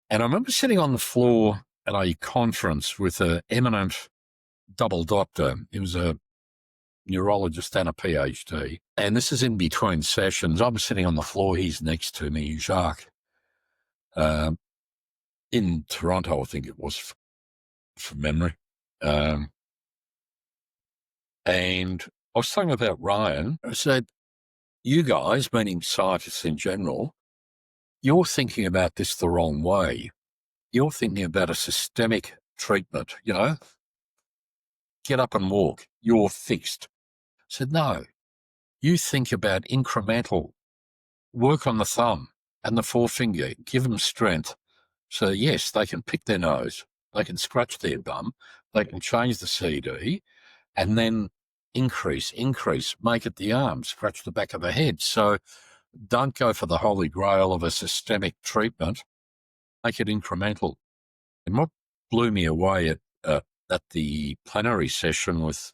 And I remember sitting on the floor at a conference with an eminent double doctor. He was a neurologist and a PhD. And this is in between sessions. I'm sitting on the floor. He's next to me, Jacques. In Toronto, I think it was, from memory. And I was talking about Ryan. I said, you guys, meaning scientists in general, you're thinking about this the wrong way. You're thinking about a systemic treatment, get up and walk, you're fixed. I said, no, you think about incremental, work on the thumb and the forefinger, give them strength. So yes, they can pick their nose, they can scratch their bum, they can change the CD, and then increase, make it the arm, scratch the back of the head. So don't go for the holy grail of a systemic treatment, make it incremental. And what blew me away at the plenary session with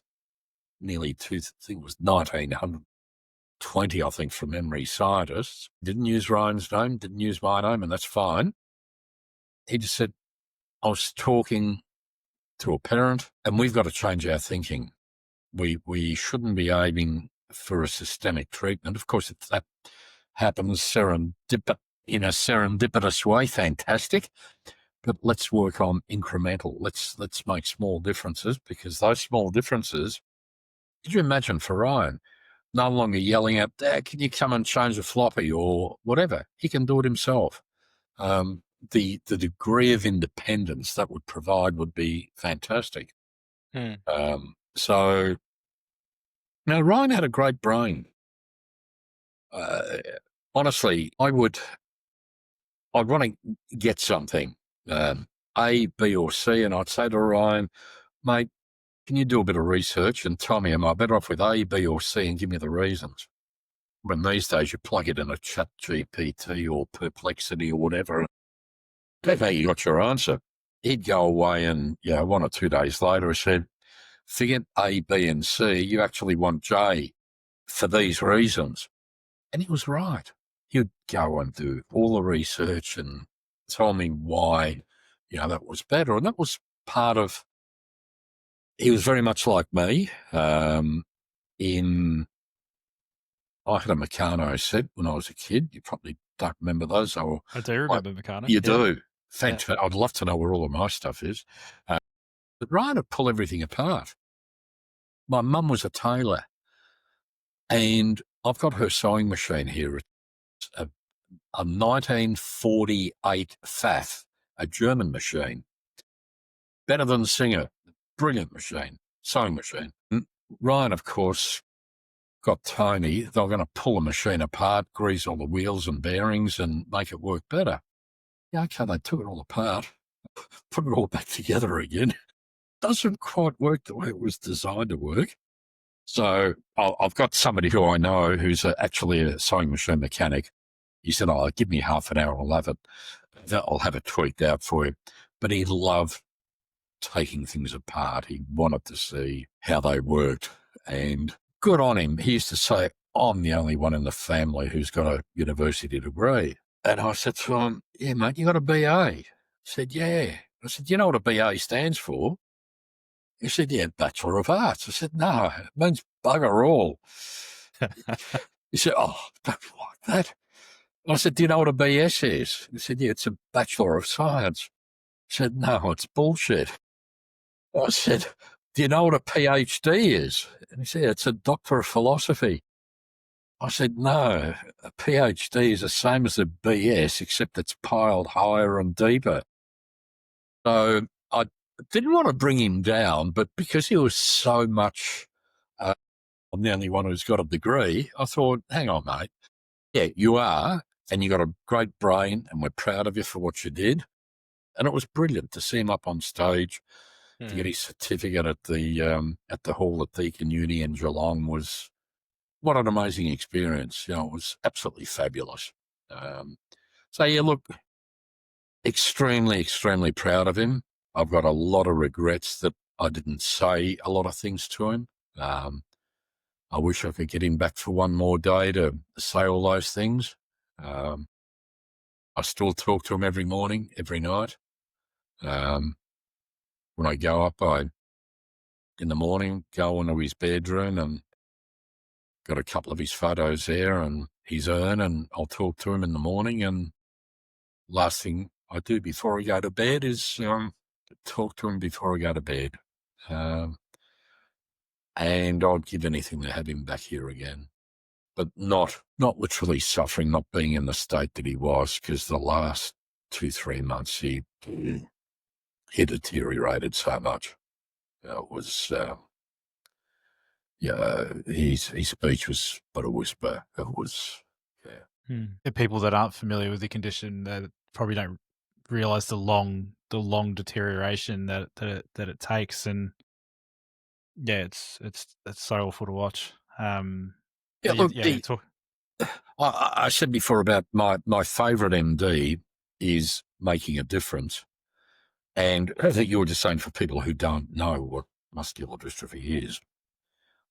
nearly I think it was 1920, I think, from memory, scientists, didn't use Ryan's name, didn't use my name, and that's fine. He just said, I was talking to a parent, and we've got to change our thinking. We shouldn't be aiming for a systemic treatment. Of course, if that happens in a serendipitous way, fantastic. But let's work on incremental. Let's make small differences, because those small differences, could you imagine for Ryan, no longer yelling out, Dad, can you come and change the floppy or whatever? He can do it himself. The degree of independence that would provide would be fantastic. So now Ryan had a great brain. Honestly, I'd want to get something, A, B, or C, and I'd say to Ryan, mate, can you do a bit of research and tell me, am I better off with A, B, or C, and give me the reasons? When these days you plug it in a chat GPT or Perplexity or whatever, that's how you got your answer. He'd go away and, 1 or 2 days later, he said, forget A, B, and C, you actually want J for these reasons. And he was right. he'd go and do all the research and tell me why, that was better. And that was part of, he was very much like me. I had a Meccano set when I was a kid. You probably don't remember those. I do remember Meccano. You Yeah. do. Fantastic. I'd love to know where all of my stuff is. But Ryan would pull everything apart. My mum was a tailor, and I've got her sewing machine here. It's a 1948 Pfaff, a German machine. Better than Singer. Brilliant machine. Sewing machine. And Ryan, of course, got Tony. They were going to pull the machine apart, grease all the wheels and bearings and make it work better. Yeah, okay, they took it all apart, put it all back together again. Doesn't quite work the way it was designed to work. So I've got somebody who I know who's actually a sewing machine mechanic. He said, give me half an hour, I'll have it. I'll have it tweaked out for you. But he loved taking things apart. He wanted to see how they worked. And good on him. He used to say, I'm the only one in the family who's got a university degree. And I said to him, yeah, mate, you got a BA? He said, yeah. I said, you know what a BA stands for? He said, yeah, Bachelor of Arts. I said, no, it means bugger all. He said, oh, don't be like that. I said, do you know what a BS is? He said, yeah, it's a Bachelor of Science. I said, no, it's bullshit. I said, do you know what a PhD is? And he said, it's a Doctor of Philosophy. I said, no, a PhD is the same as a BS, except it's piled higher and deeper. So I didn't want to bring him down, but because he was so much, I'm the only one who's got a degree, I thought, hang on, mate. Yeah, you are, and you got a great brain, and we're proud of you for what you did. And it was brilliant to see him up on stage, to get his certificate at the hall at Deakin Uni in Geelong was what an amazing experience. It was absolutely fabulous. So yeah, look, extremely, extremely proud of him. I've got a lot of regrets that I didn't say a lot of things to him. I wish I could get him back for one more day to say all those things. I still talk to him every morning, every night. When I go up, in the morning, go into his bedroom and got a couple of his photos there and his urn, and I'll talk to him in the morning. And last thing I do before I go to bed is talk to him before I go to bed. And I'd give anything to have him back here again. But not literally suffering, not being in the state that he was, because the last 2-3 months he deteriorated so much. It was, his speech was but a whisper. It was, yeah. The people that aren't familiar with the condition that probably don't realize the long deterioration that it takes, and it's so awful to watch. Look, I said before about my favourite MD is making a difference. And I think you were just saying for people who don't know what muscular dystrophy is,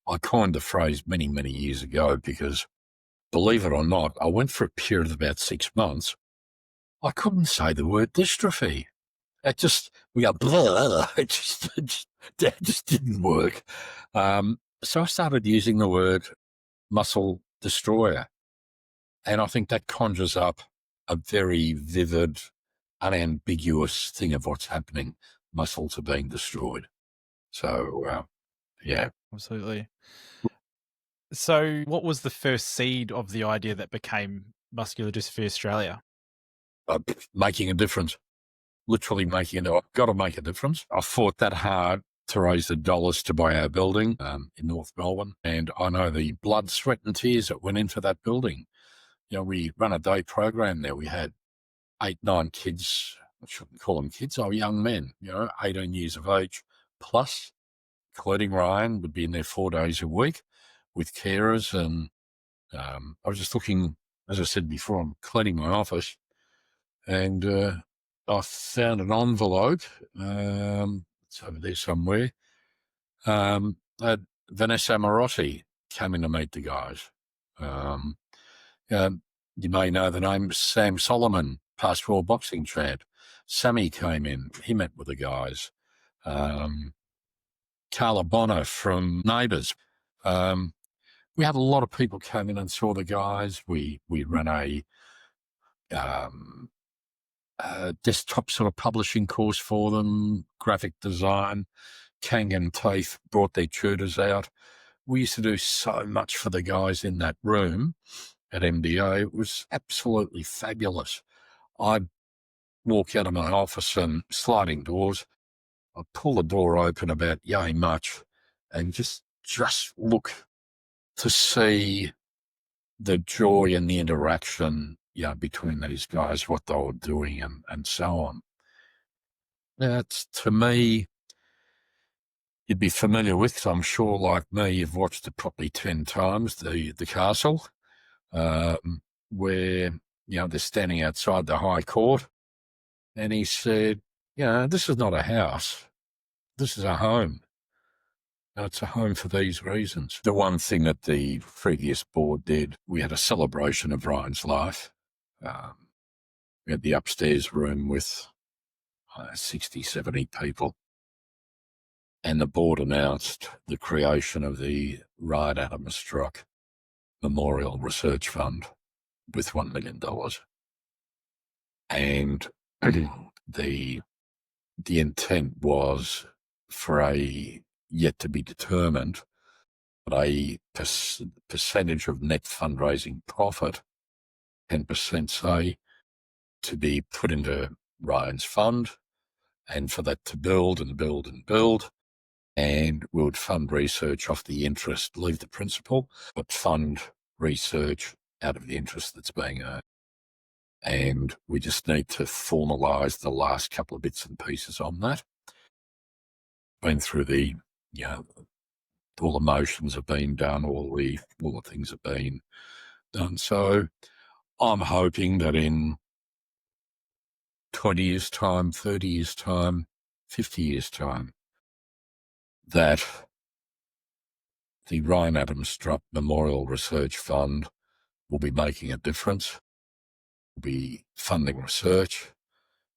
I coined the phrase many, many years ago because, believe it or not, I went for a period of about 6 months. I couldn't say the word dystrophy. We go, blah, it just didn't work. So I started using the word muscle destroyer. And I think that conjures up a very vivid, unambiguous thing of what's happening. Muscles are being destroyed. So, yeah. Absolutely. So what was the first seed of the idea that became Muscular Dystrophy Australia? Making a difference. Literally I've got to make a difference. I fought that hard to raise the dollars to buy our building in North Melbourne. And I know the blood, sweat and tears that went into that building. We run a day program there. We had 8, 9 kids. I shouldn't call them kids. Young men, 18 years of age plus, including Ryan, would be in there 4 days a week with carers. And I was just looking, as I said before, I'm cleaning my office and I found an envelope. It's over there somewhere. Vanessa Morotti came in to meet the guys. You may know the name Sam Solomon, past world boxing champ. Sammy came in. He met with the guys. Carla Bonner from Neighbours. We had a lot of people come in and saw the guys. We ran a desktop sort of publishing course for them, graphic design. Kang and Tafe brought their tutors out. We used to do so much for the guys in that room at MDA. It was absolutely fabulous. I'd walk out of my office and sliding doors. I'd pull the door open about yay much and just look to see the joy and the interaction, between these guys, what they were doing and so on. That's, to me, you'd be familiar with, I'm sure, like me, you've watched it probably 10 times, the Castle, where, they're standing outside the High Court. And he said, this is not a house. This is a home. It's a home for these reasons. The one thing that the previous board did, we had a celebration of Ryan's life. We had the upstairs room with 60, 70 people. And the board announced the creation of the Ryan Adams Struk Memorial Research Fund with $1 million. And the intent was for a yet to be determined, but a percentage of net fundraising profit, 10% say, to be put into Ryan's fund, and for that to build and build and build. And we would fund research off the interest, leave the principal, but fund research out of the interest that's being earned. And we just need to formalise the last couple of bits and pieces on that. Been through the, all the motions have been done, all the things have been done. So I'm hoping that in 20 years' time, 30 years' time, 50 years' time, that the Ryan Adams Struk Memorial Research Fund will be making a difference, will be funding research,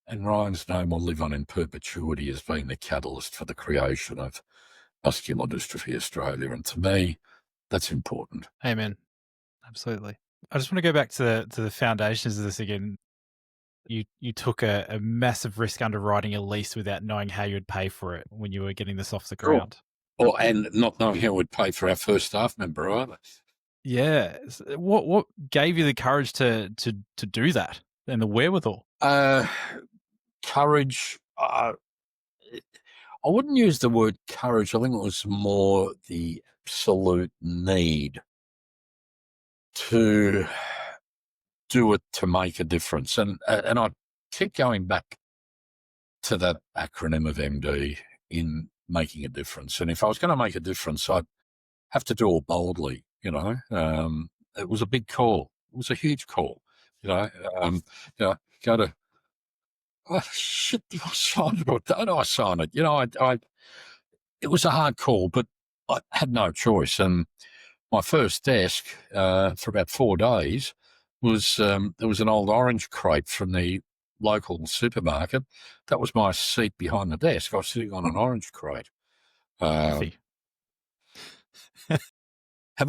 and Ryan's name will live on in perpetuity as being the catalyst for the creation of Muscular Dystrophy Australia. And to me, that's important. Amen. Absolutely. I just want to go back to the foundations of this again. You took a massive risk underwriting a lease without knowing how you would pay for it when you were getting this off the ground. Well, and not knowing how we'd pay for our first staff member either. Yeah. What gave you the courage to do that and the wherewithal? Courage. I wouldn't use the word courage. I think it was more the absolute need to do it to make a difference. And I keep going back to that acronym of MD in making a difference. And if I was going to make a difference, I'd have to do it boldly, It was a big call. It was a huge call, go to, oh, shit, do I sign it or don't I sign it? It was a hard call, but I had no choice. And my first desk for about 4 days was there was an old orange crate from the local supermarket. That was my seat behind the desk. I was sitting on an orange crate. Have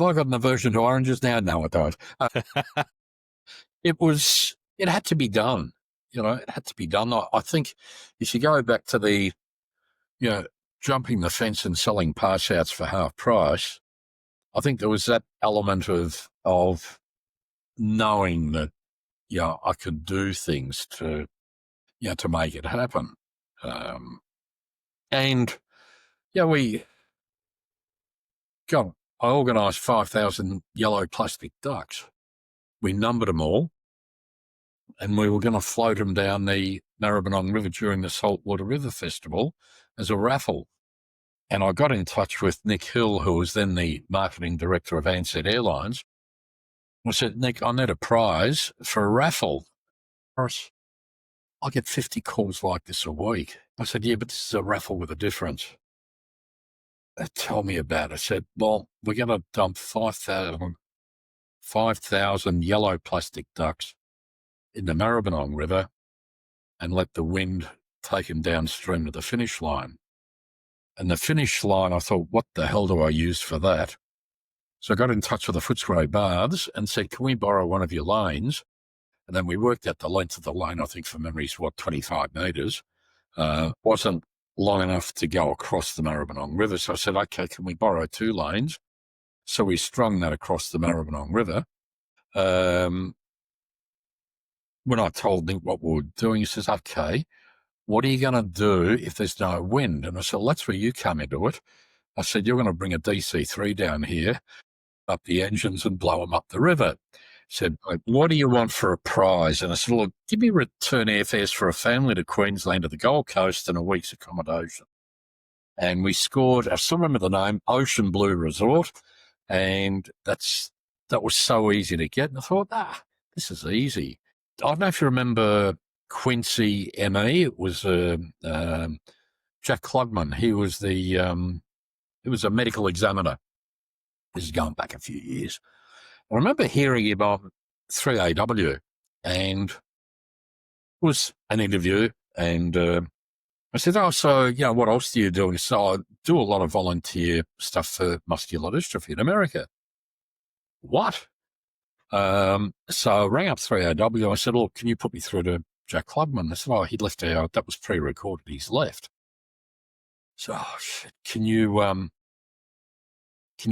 I got an aversion to oranges now? No, I don't. It had to be done. It had to be done. I think if you go back to the, jumping the fence and selling pass outs for half price, I think there was that element of knowing that, I could do things to make it happen. I organised 5,000 yellow plastic ducks. We numbered them all, and we were going to float them down the Maribyrnong River during the Saltwater River Festival as a raffle. And I got in touch with Nick Hill, who was then the marketing director of Ansett Airlines. I said, Nick, I need a prize for a raffle. I get 50 calls like this a week. I said, yeah, but this is a raffle with a difference. Tell me about it. I said, well, we're going to dump 5,000 5,000 yellow plastic ducks in the Maribyrnong River and let the wind take them downstream to the finish line. And the finish line, I thought, what the hell do I use for that? So I got in touch with the Footscray Baths and said, can we borrow one of your lanes? And then we worked out the length of the lane, I think from memory is 25 metres. Wasn't long enough to go across the Maribyrnong River. So I said, okay, can we borrow 2 lanes? So we strung that across the Maribyrnong River. When I told Nick what we were doing, he says, okay, what are you going to do if there's no wind? And I said, well, that's where you come into it. I said, you're going to bring a DC-3 down here, up the engines and blow them up the river. He said, what do you want for a prize? And I said, look, give me return airfares for a family to Queensland to the Gold Coast and a week's accommodation. And we scored, I still remember the name, Ocean Blue Resort. And that was so easy to get. And I thought, this is easy. I don't know if you remember Quincy ME. It was Jack Klugman. He was a medical examiner. This is going back a few years. I remember hearing him on 3AW, and it was an interview. And I said, so, what else do you do? So I do a lot of volunteer stuff for muscular dystrophy in America. What? So I rang up 3AW. I said, look, can you put me through to Jack Klugman? They said, he'd left out. That was pre-recorded. He's left. So, shit, can you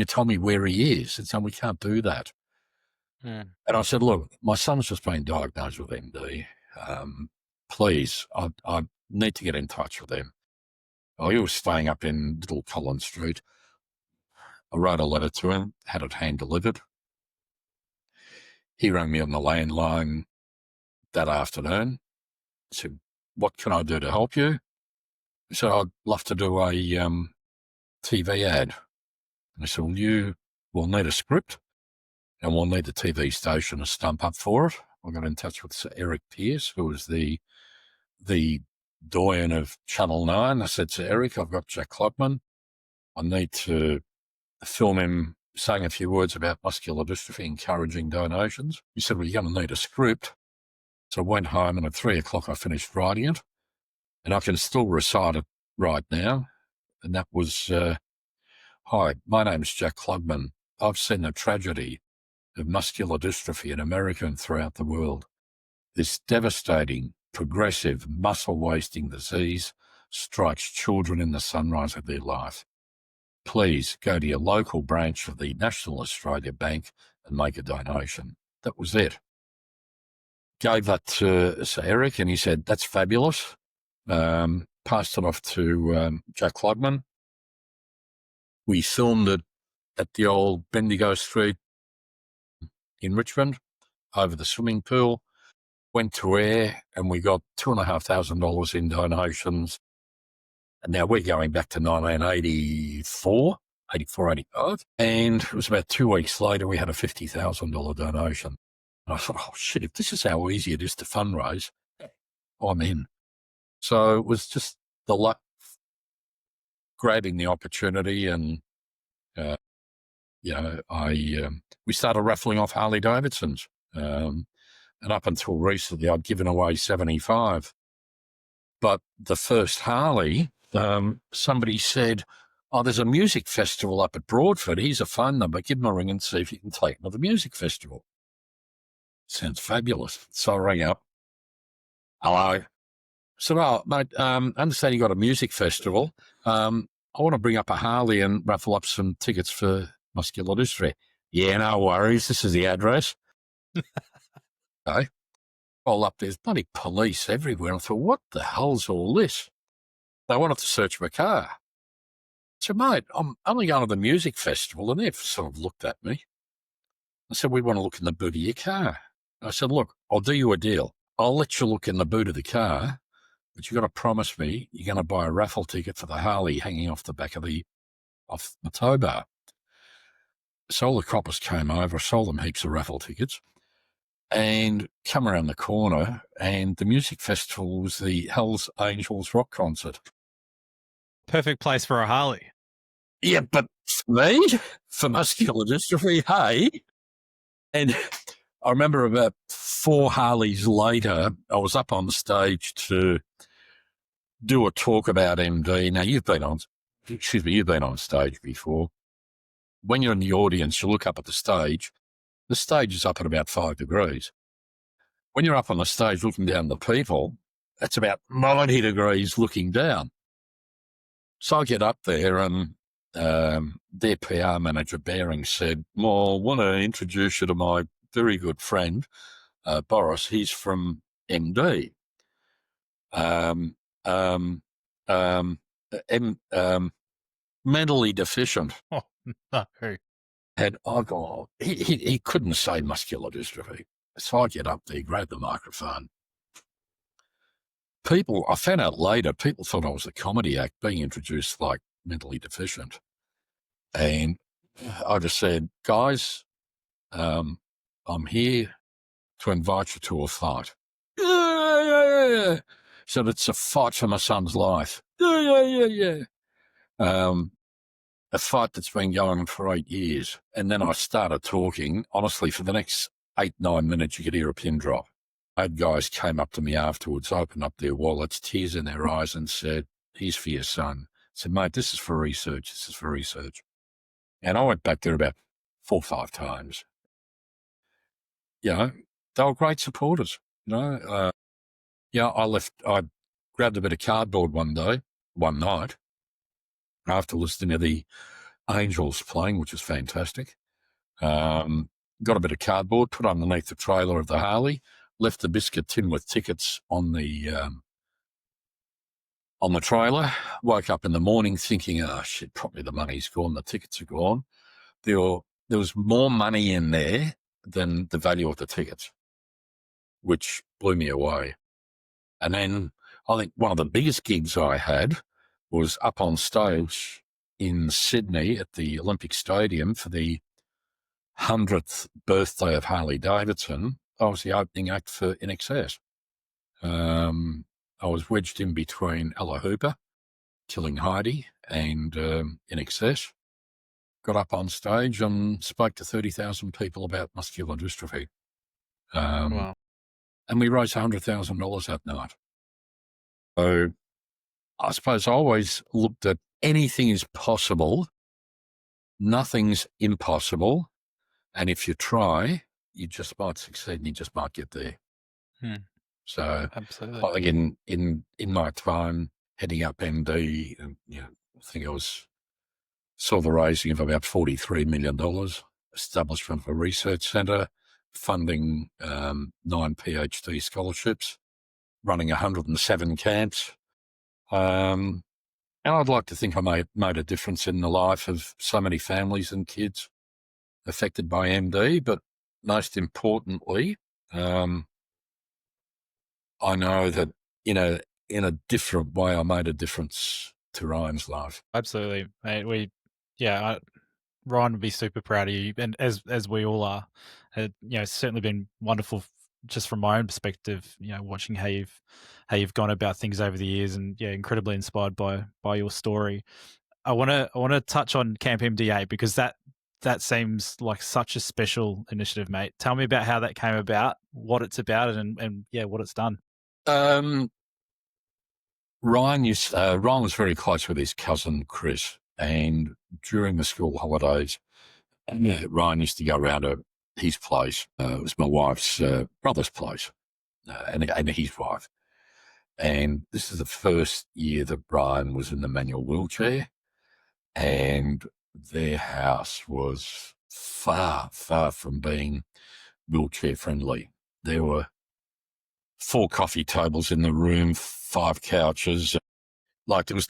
tell me where he is? And so we can't do that. And I said, look, my son's just been diagnosed with MD. Please, I need to get in touch with him. He was staying up in Little Collins Street. I wrote a letter to him, had it hand-delivered. He rang me on the landline that afternoon. I said, what can I do to help you? He said, I'd love to do a TV ad. And I said, well, you will need a script and we'll need the TV station to stump up for it. I got in touch with Sir Eric Pearce, who was the doyen of Channel 9. I said, Sir Eric, I've got Jack Klugman. I need to film him saying a few words about muscular dystrophy, encouraging donations. He said, well, you're going to need a script. So I went home and at 3:00 I finished writing it. And I can still recite it right now. And that was, hi, my name's Jack Klugman. I've seen the tragedy of muscular dystrophy in America and throughout the world. This devastating, progressive, muscle-wasting disease strikes children in the sunrise of their life. Please go to your local branch of the National Australia Bank and make a donation. That was it. Gave that to Sir Eric and he said, that's fabulous. Passed it off to Jack Klugman. We filmed it at the old Bendigo Street in Richmond over the swimming pool. Went to air and we got $2,500 in donations. And now we're going back to 1984, 85. And it was about 2 weeks later, we had a $50,000 donation. And I thought, oh, shit, if this is how easy it is to fundraise, I'm in. So it was just the luck, grabbing the opportunity. And, we started raffling off Harley Davidsons. And up until recently, I'd given away 75. But the first Harley, somebody said, oh, there's a music festival up at Broadford. Here's a phone number. Give him a ring and see if you can take him to the music festival. Sounds fabulous. So I rang up. Hello. I said, oh, mate, I understand you got a music festival. I want to bring up a Harley and raffle up some tickets for muscular dystrophy. Yeah, no worries. This is the address. Okay. Roll up, there's bloody police everywhere. I thought, what the hell's all this? They wanted to search my car. I said, mate, I'm only going to the music festival. And they sort of looked at me. I said, we want to look in the boot of your car. I said, look, I'll do you a deal. I'll let you look in the boot of the car, but you've got to promise me you're going to buy a raffle ticket for the Harley hanging off the back of the tow bar. So all the coppers came over, sold them heaps of raffle tickets, and come around the corner, and the music festival was the Hells Angels rock concert. Perfect place for a Harley. Yeah, but for me, for muscular dystrophy, hey, And I remember about 4 Harleys later, I was up on stage to do a talk about MD. Now, you've been on stage before. When you're in the audience, you look up at the stage is up at about 5 degrees. When you're up on the stage looking down the people, it's about 90 degrees looking down. So I get up there and their PR manager, Baring, said, well, I want to introduce you to my very good friend, Boris. He's from MD. Um, um, mentally deficient. Oh, no. And I go, he couldn't say muscular dystrophy. So I get up there, grab the microphone. I found out later, people thought I was a comedy act being introduced like mentally deficient. And I just said, guys, I'm here to invite you to a fight. Yeah. So it's a fight for my son's life. Yeah. A fight that's been going on for 8 years. And then I started talking. Honestly, for the next 8-9 minutes, you could hear a pin drop. I had guys came up to me afterwards, opened up their wallets, tears in their eyes, and said, here's for your son. I said, mate, this is for research. And I went back there about 4 or 5 times. You know, they were great supporters. I grabbed a bit of cardboard one night, after listening to the Angels playing, which was fantastic. Got a bit of cardboard, put underneath the trailer of the Harley, left the biscuit tin with tickets on the trailer. Woke up in the morning thinking, oh shit, probably the money's gone, the tickets are gone. There was more money in there than the value of the tickets, which blew me away. And then I think one of the biggest gigs I had was up on stage in Sydney at the Olympic Stadium for the 100th birthday of Harley Davidson. I was the opening act for In Excess. I was wedged in between Ella Hooper, Killing Heidi, and In Excess. Got up on stage and spoke to 30,000 people about muscular dystrophy. Wow. And we raised $100,000 that night. So I suppose I always looked at anything is possible, nothing's impossible, and if you try, you just might succeed and you just might get there. So Absolutely. I think in my time heading up MD, I think I saw the raising of about $43 million, establishment of a research centre, funding 9 PhD scholarships, running 107 camps. And I'd like to think I made a difference in the life of so many families and kids affected by MD, but most importantly, I know that, in a different way, I made a difference to Ryan's life. Absolutely, mate. Ryan would be super proud of you, and as we all are. It's certainly been wonderful, just from my own perspective. Watching how you've gone about things over the years, and incredibly inspired by your story. I want to touch on Camp MD8 because that seems like such a special initiative, mate. Tell me about how that came about, what it's about, and what it's done. Ryan was very close with his cousin Chris, and during the school holidays, Ryan used to go around to his place. It was my wife's brother's place, and his wife. And this is the first year that Brian was in the manual wheelchair, and their house was far, far from being wheelchair friendly. There were 4 coffee tables in the room, 5 couches. Like, there was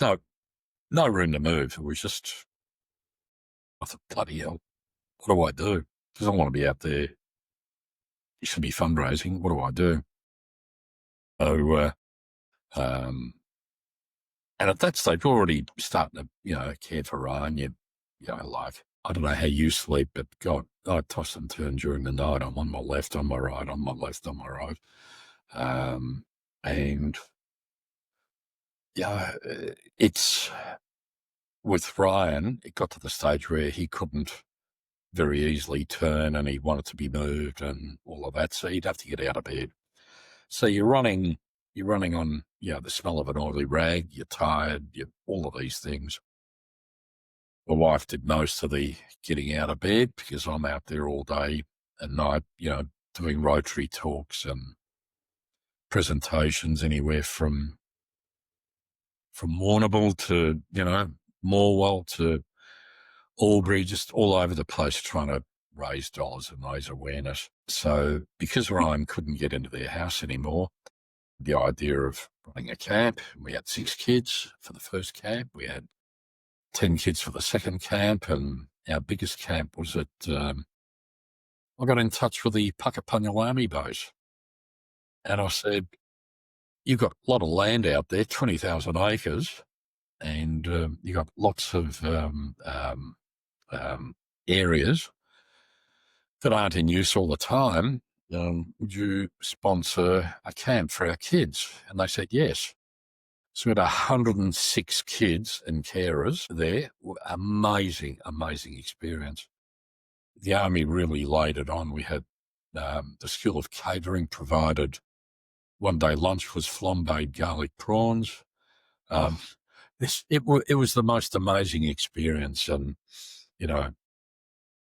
no room to move. It was just, I thought, bloody hell, what do I do? Because I want to be out there. You should be fundraising. What do I do? So, and at that stage, we're already starting to, care for Ryan. Like, I don't know how you sleep, but God, I toss and turn during the night. I'm on my left, on my right, on my left, on my right. And it's with Ryan, it got to the stage where he couldn't very easily turn, and he wanted to be moved and all of that. So he'd have to get out of bed. So you're running on, the smell of an oily rag, you're tired, all of these things. My wife did most of the getting out of bed because I'm out there all day and night, doing Rotary talks and presentations anywhere from Warrnambool to, Morwell to Albury, just all over the place trying to raise dollars and raise awareness. So because Ryan couldn't get into their house anymore, the idea of running a camp, we had 6 kids for the first camp. We had 10 kids for the second camp, and our biggest camp was at, I got in touch with the Puckapunyal Army Base. And I said, you've got a lot of land out there, 20,000 acres, and you've got lots of areas that aren't in use all the time. Would you sponsor a camp for our kids? And they said yes. So we had 106 kids and carers there. Amazing, amazing experience. The Army really laid it on. We had the School of Catering provided. One day lunch was flambéed garlic prawns. It was the most amazing experience. And,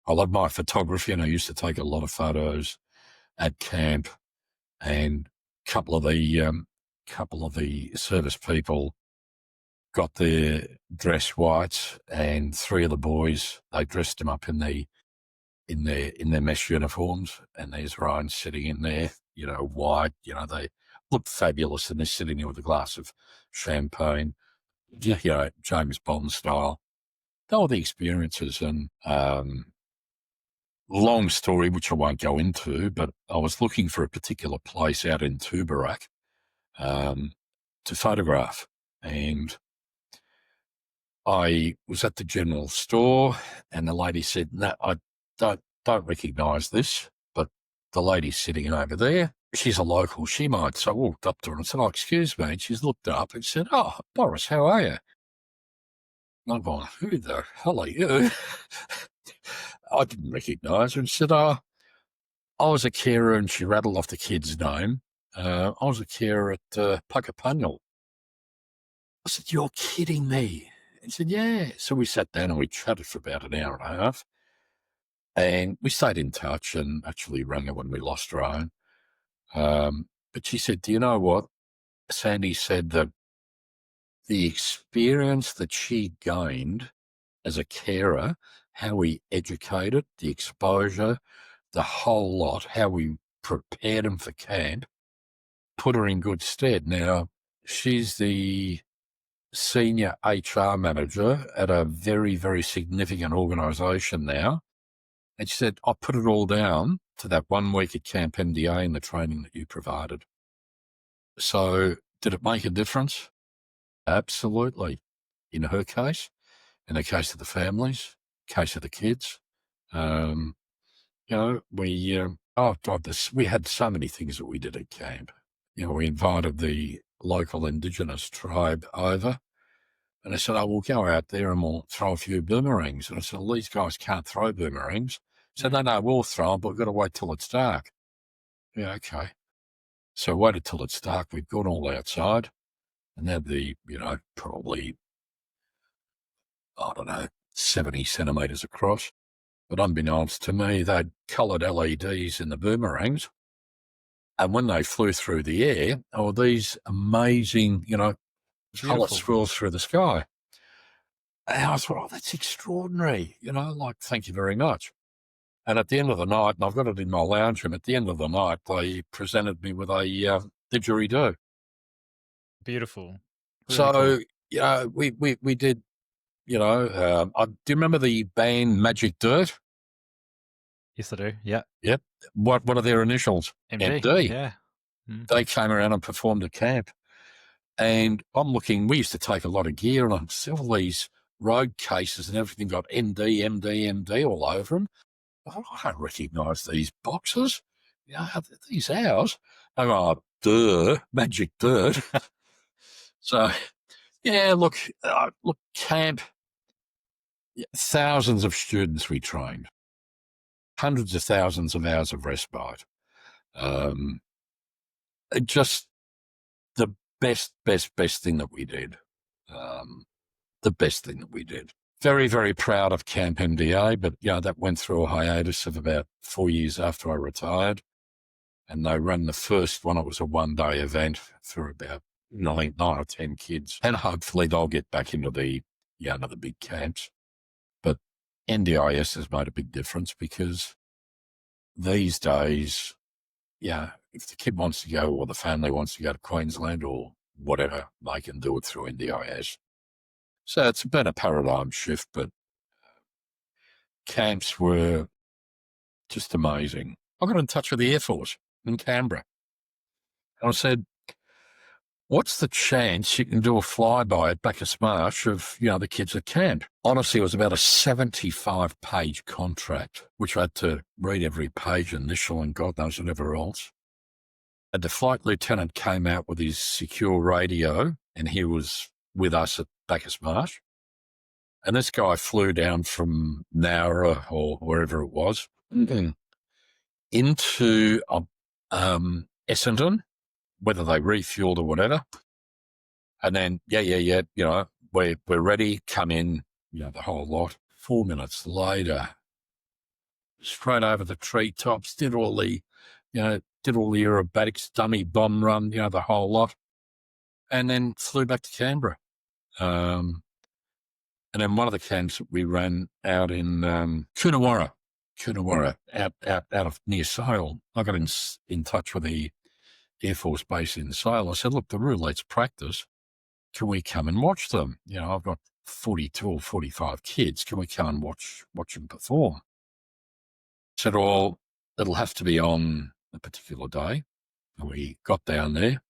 I love my photography, and I used to take a lot of photos at camp. And a couple of the service people got their dress white, and 3 of the boys, they dressed them up in their mesh uniforms, and there's Ryan sitting in there, white, they look fabulous, and they're sitting there with a glass of champagne, James Bond style. They were the experiences. And long story, which I won't go into, but I was looking for a particular place out in Tubarak to photograph, and I was at the general store, and the lady said, "No, I don't recognise this, but the lady sitting over there, she's a local. She might." So I walked up to her and said, "Oh, excuse me." And she's looked up and said, "Oh, Boris, how are you?" And I'm going, "Who the hell are you?" I didn't recognise her, and said, "Oh, I was a carer," and she rattled off the kid's name. I was a carer at Puckapunyal. I said, "You're kidding me." He said, "Yeah." So we sat down and we chatted for about an hour and a half. And we stayed in touch, and actually rang her when we lost Ryan. But she said, "Do you know what?" Sandy said that the experience that she gained as a carer, how we educated, the exposure, the whole lot, how we prepared them for camp, put her in good stead. Now, she's the senior HR manager at a very, very significant organisation now. And she said, "I put it all down to that 1 week at Camp MDA and the training that you provided." So did it make a difference? Absolutely. In her case, in the case of the families, case of the kids. We had so many things that we did at camp. We invited the local Indigenous tribe over, and I said, "Oh, we'll go out there and we'll throw a few boomerangs." And I said, "Well, these guys can't throw boomerangs." I said, "No, we'll throw them, but we've got to wait till it's dark." Yeah, okay. So waited till it's dark. We've gone all outside and had the, probably, I don't know, 70 centimetres across. But unbeknownst to me, they'd coloured LEDs in the boomerangs. And when they flew through the air, these amazing, coloured swirls through the sky. And I thought, that's extraordinary, thank you very much. And at the end of the night, and I've got it in my lounge room, at the end of the night, they presented me with a didgeridoo. Beautiful. Really cool. We did, do you remember the band Magic Dirt? Yes, I do. Yeah. Yep. What are their initials? MD. Yeah. They came around and performed at camp. And I'm looking, we used to take a lot of gear, and I see all these road cases and everything got MD all over them. I don't recognise these boxes. These ours. I go, duh, Magic Dirt. So, yeah, look, camp, thousands of students we trained. hundreds of thousands of hours of respite. Just the best thing that we did. The best thing that we did. Very, very proud of Camp MDA, but that went through a hiatus of about 4 years after I retired. And they ran the first one. It was a one-day event for about nine or 10 kids. And hopefully they'll get back into the big camps. But NDIS has made a big difference because these days, if the kid wants to go or the family wants to go to Queensland or whatever, they can do it through NDIS. So it's been a paradigm shift, but camps were just amazing. I got in touch with the Air Force in Canberra. And I said, what's the chance you can do a flyby at Bacchus Marsh of, the kids at camp? Honestly, it was about a 75-page contract, which I had to read every page, initial and God knows whatever else. And the flight lieutenant came out with his secure radio, and he was with us at Bacchus Marsh. And this guy flew down from Nowra or wherever it was into Essendon, whether they refueled or whatever. And then, we're ready, come in, the whole lot. 4 minutes later, straight over the treetops, did all the aerobatics, dummy bomb run, the whole lot. And then flew back to Canberra. And then one of the camps that we ran out in Coonawarra, out of near Sale. I got in touch with the Air Force base in Sale. I said, look, the roulette's practice. Can we come and watch them? I've got 42 or 45 kids. Can we come and watch them perform? I said, well, it'll have to be on a particular day. And we got down there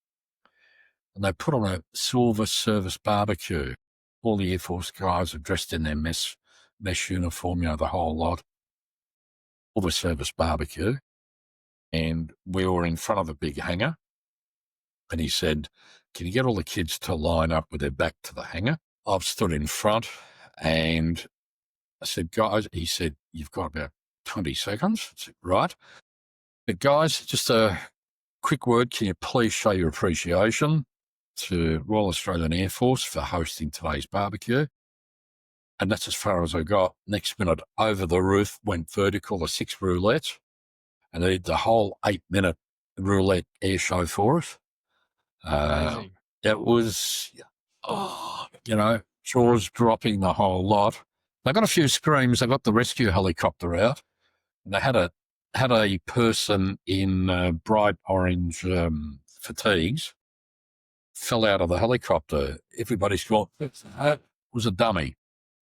and they put on a silver service barbecue. All the Air Force guys are dressed in their mess uniform, the whole lot. All the service barbecue. And we were in front of a big hangar. And he said, can you get all the kids to line up with their back to the hangar? I've stood in front and I said, guys, he said, you've got about 20 seconds. I said, right. But guys, just a quick word. Can you please show your appreciation to Royal Australian Air Force for hosting today's barbecue? And that's as far as I got. Next minute, over the roof, went vertical, the 6 roulettes, and they did the whole 8-minute roulette air show for us. It was, jaws dropping, the whole lot. They got a few screams. They got the rescue helicopter out, and they had a person in bright orange fatigues fell out of the helicopter. Everybody's thought it was a dummy,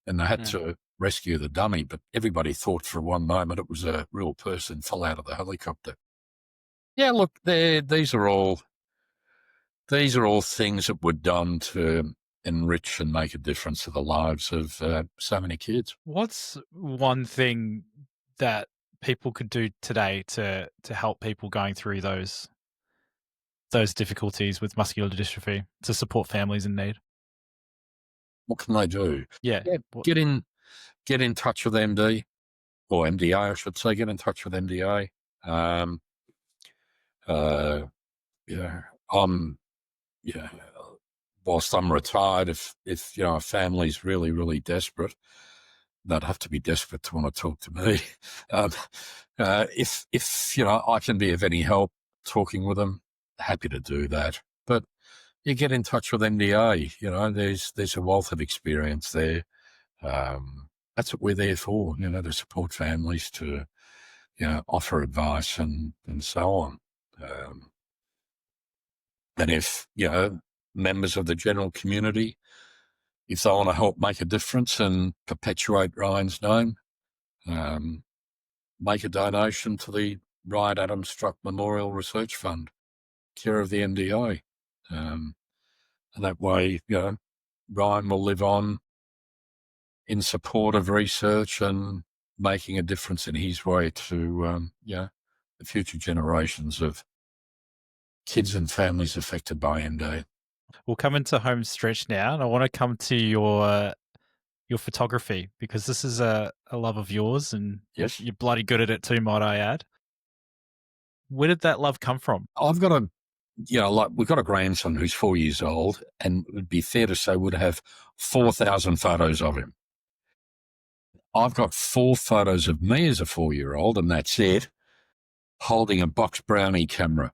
and they had to rescue the dummy, but everybody thought for one moment it was a real person fell out of the helicopter. Yeah, look, these are all things that were done to enrich and make a difference to the lives of so many kids. What's one thing that people could do today to help people going through those difficulties with muscular dystrophy, to support families in need? What can they do? Yeah. Get in touch with MD or MDA, I should say. Get in touch with MDA. Whilst I'm retired, if a family's really, really desperate, they'd have to be desperate to want to talk to me. If I can be of any help talking with them, happy to do that. But you get in touch with MDA. There's a wealth of experience there. That's what we're there for. To support families, to offer advice and so on. And if members of the general community, if they want to help make a difference and perpetuate Ryan's name, make a donation to the Ryan Adams Struk Memorial Research Fund, care of the MDA. And that way, Ryan will live on in support of research and making a difference in his way to, the future generations of kids and families affected by MD. We'll come into home stretch now, and I want to come to your your photography, because this is a love of yours, and Yes. you're bloody good at it too, might I add. Where did that love come from? I've got we've got a grandson who's 4 years old, and it would be fair to say would have 4,000 photos of him. I've got 4 photos of me as a 4-year-old, and that's it, holding a box brownie camera.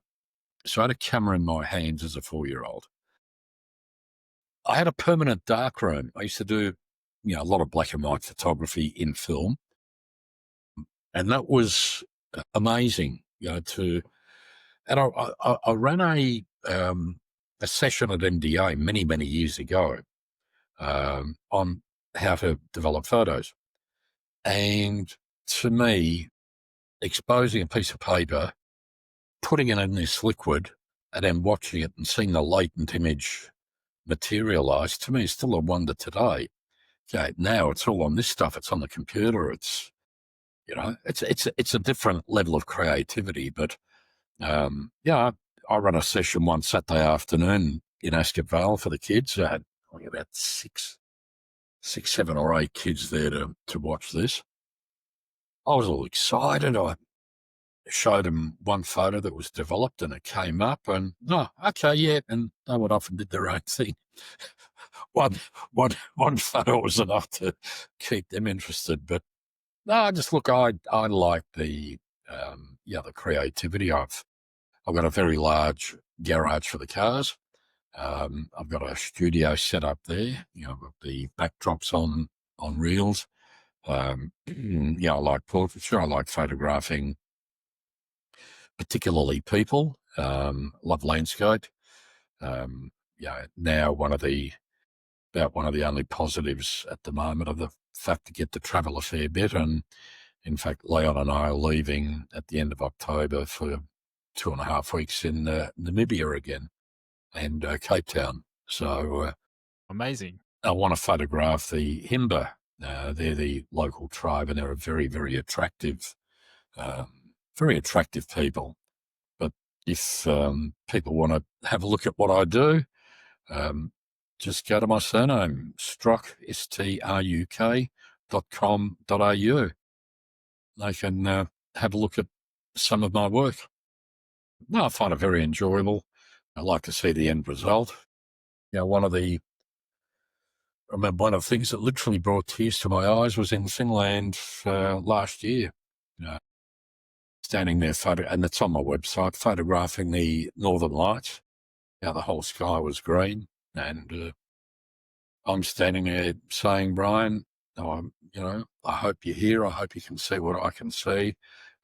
So I had a camera in my hands as a 4-year-old. I had a permanent darkroom. I used to do, a lot of black and white photography in film, and that was amazing. And I ran a session at MDA many years ago on how to develop photos, and to me, exposing a piece of paper, putting it in this liquid, and then watching it and seeing the latent image materialize, to me is still a wonder today. Okay, now it's all on this stuff. It's on the computer. It's it's a different level of creativity. But I ran a session one Saturday afternoon in Ascot Vale for the kids. I had about six, 7 or 8 kids there to watch this. I was all excited. I showed them one photo that was developed, and it came up, and okay, yeah, and they went off and did their own thing. one photo was enough to keep them interested, but no, I like the creativity. I've got a very large garage for the cars. I've got a studio set up there. I've got the backdrops on reels. I like portraiture. I like photographing, particularly people. Love landscape. Now one of the only positives at the moment of the fact to get to travel a fair bit. And in fact, Leon and I are leaving at the end of October for 2.5 weeks in Namibia again, and Cape Town. So Amazing. I want to photograph the Himba. They're the local tribe, and they're a very attractive people. But if people want to have a look at what I do, just go to my surname, Struk, struk.com.au. They can have a look at some of my work. No, I find it very enjoyable. I like to see the end result. One of the things that literally brought tears to my eyes was in Finland last year. Standing there, and it's on my website, photographing the Northern Lights. The whole sky was green, and I'm standing there saying, Brian, I hope you're here. I hope you can see what I can see.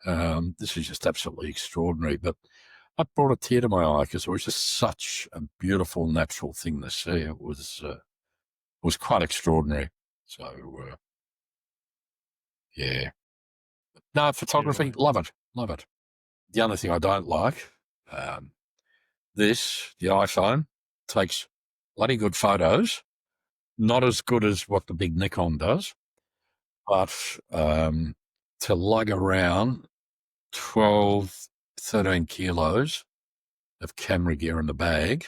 This is just absolutely extraordinary. But I brought a tear to my eye because it was just such a beautiful, natural thing to see. It was quite extraordinary. So, yeah. No, photography, love it. The only thing I don't like, the iPhone takes bloody good photos, not as good as what the big Nikon does, but to lug around 12, 13 kilos of camera gear in the bag,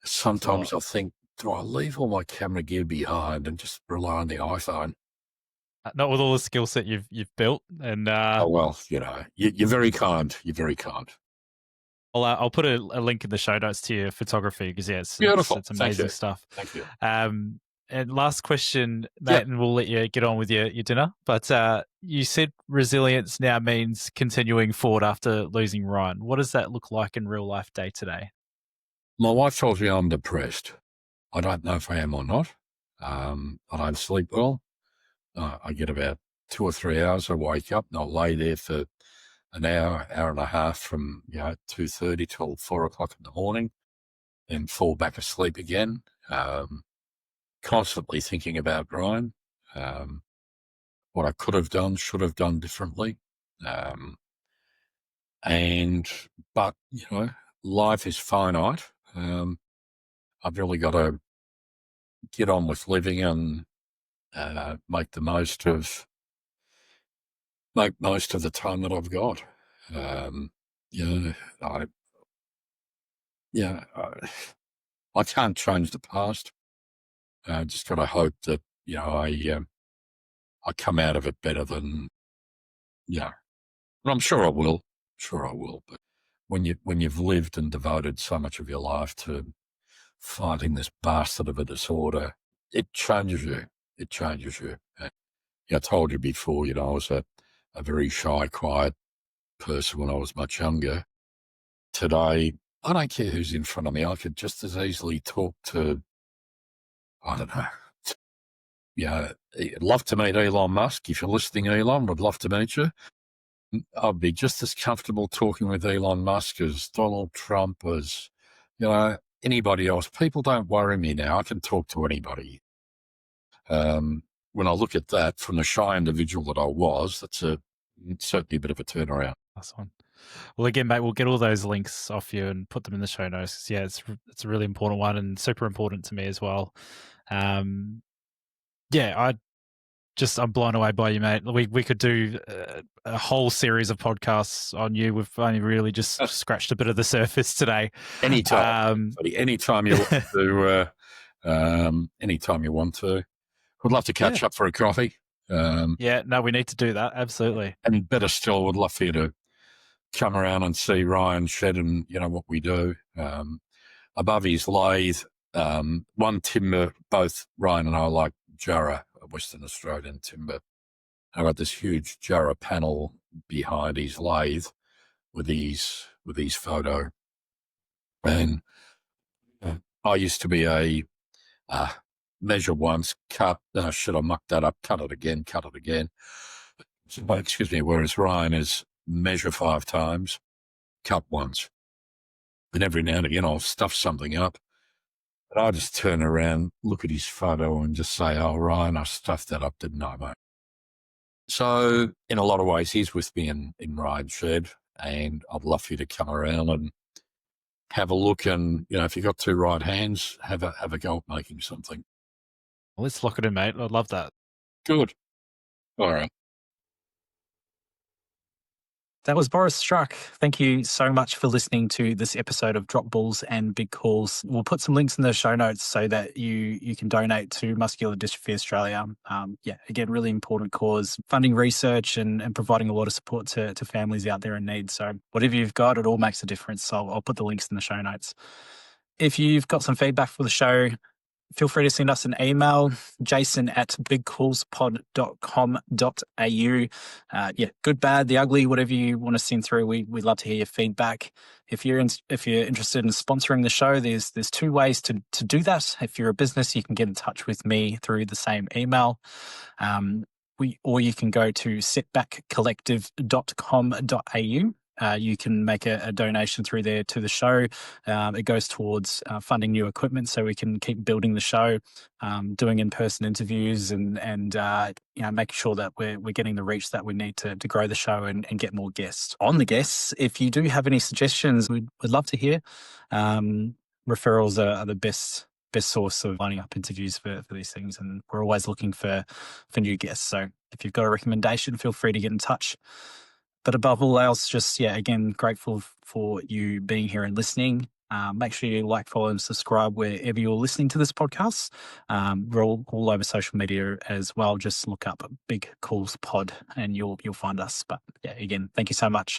sometimes I'll think, do I leave all my camera gear behind and just rely on the iPhone? Not with all the skill set you've built, and Oh, well, you're very kind. You're very kind. I'll put a link in the show notes to your photography, because it's Beautiful. it's amazing stuff. Thank you. And last question, mate, and we'll let you get on with your dinner. But you said resilience now means continuing forward after losing Ryan. What does that look like in real life day to day? My wife tells me I'm depressed. I don't know if I am or not. I don't sleep well. I get about 2 or 3 hours. I wake up and I'll lay there for an hour and a half from 2:30 till 4 o'clock in the morning, then fall back asleep again. Constantly thinking about Brian, what I could have done, should have done differently. But life is finite. I've really got to get on with living and make most of the time that I've got. I can't change the past. Just got to hope that, I come out of it better than, and I'm sure I will. Sure I will. But when you've lived and devoted so much of your life to fighting this bastard of a disorder, it changes you. It changes you. I told you before, I was a very shy, quiet person when I was much younger. Today, I don't care who's in front of me. I could just as easily talk to, I don't know. I'd love to meet Elon Musk. If you're listening, Elon, would love to meet you. I'd be just as comfortable talking with Elon Musk as Donald Trump, as, anybody else. People don't worry me now. I can talk to anybody. When I look at that from the shy individual that I was, that's certainly a bit of a turnaround. Last one. Well, again, mate, we'll get all those links off you and put them in the show notes. Yeah, it's a really important one and super important to me as well. I'm blown away by you, mate. We could do a whole series of podcasts on you. We've only really just scratched a bit of the surface today. Anytime you want to. Anytime you want to. Would love to catch up for a coffee. We need to do that. Absolutely. And better still, would love for you to come around and see Ryan shed and, what we do. Above his lathe, one timber, both Ryan and I like Jarrah, Western Australian timber. I've got this huge Jarrah panel behind his lathe with his photo. And I used to be a measure once, cut, I mucked that up, cut it again. Excuse me, whereas Ryan is measure 5 times, cut once. And every now and again I'll stuff something up. And I just turn around, look at his photo and just say, oh, Ryan, I stuffed that up, didn't I, mate? So in a lot of ways, he's with me in Ryan's shed, and I'd love for you to come around and have a look. And, if you've got 2 right hands, have a go at making something. Well, let's lock it in, mate. I'd love that. Good. All right. That was Boris Struk. Thank you so much for listening to this episode of Drop Balls and Big Calls. We'll put some links in the show notes so that you can donate to Muscular Dystrophy Australia. Again, really important cause, funding research and providing a lot of support to families out there in need. So whatever you've got, it all makes a difference. So I'll put the links in the show notes. If you've got some feedback for the show, feel free to send us an email, jason@bigcallspod.com.au. Good, bad, the ugly, whatever you want to send through. We'd love to hear your feedback. If you're interested in sponsoring the show, there's 2 ways to do that. If you're a business, you can get in touch with me through the same email. Or you can go to setbackcollective.com.au. You can make a donation through there to the show. It goes towards funding new equipment so we can keep building the show, doing in-person interviews and making sure that we're getting the reach that we need to grow the show and get more guests. On the guests, if you do have any suggestions, we'd love to hear. Referrals are the best source of lining up interviews for these things, and we're always looking for new guests. So if you've got a recommendation, feel free to get in touch. But above all else, just, again, grateful for you being here and listening. Make sure you like, follow, and subscribe wherever you're listening to this podcast. We're all over social media as well. Just look up Big Calls Pod and you'll find us. But again, thank you so much.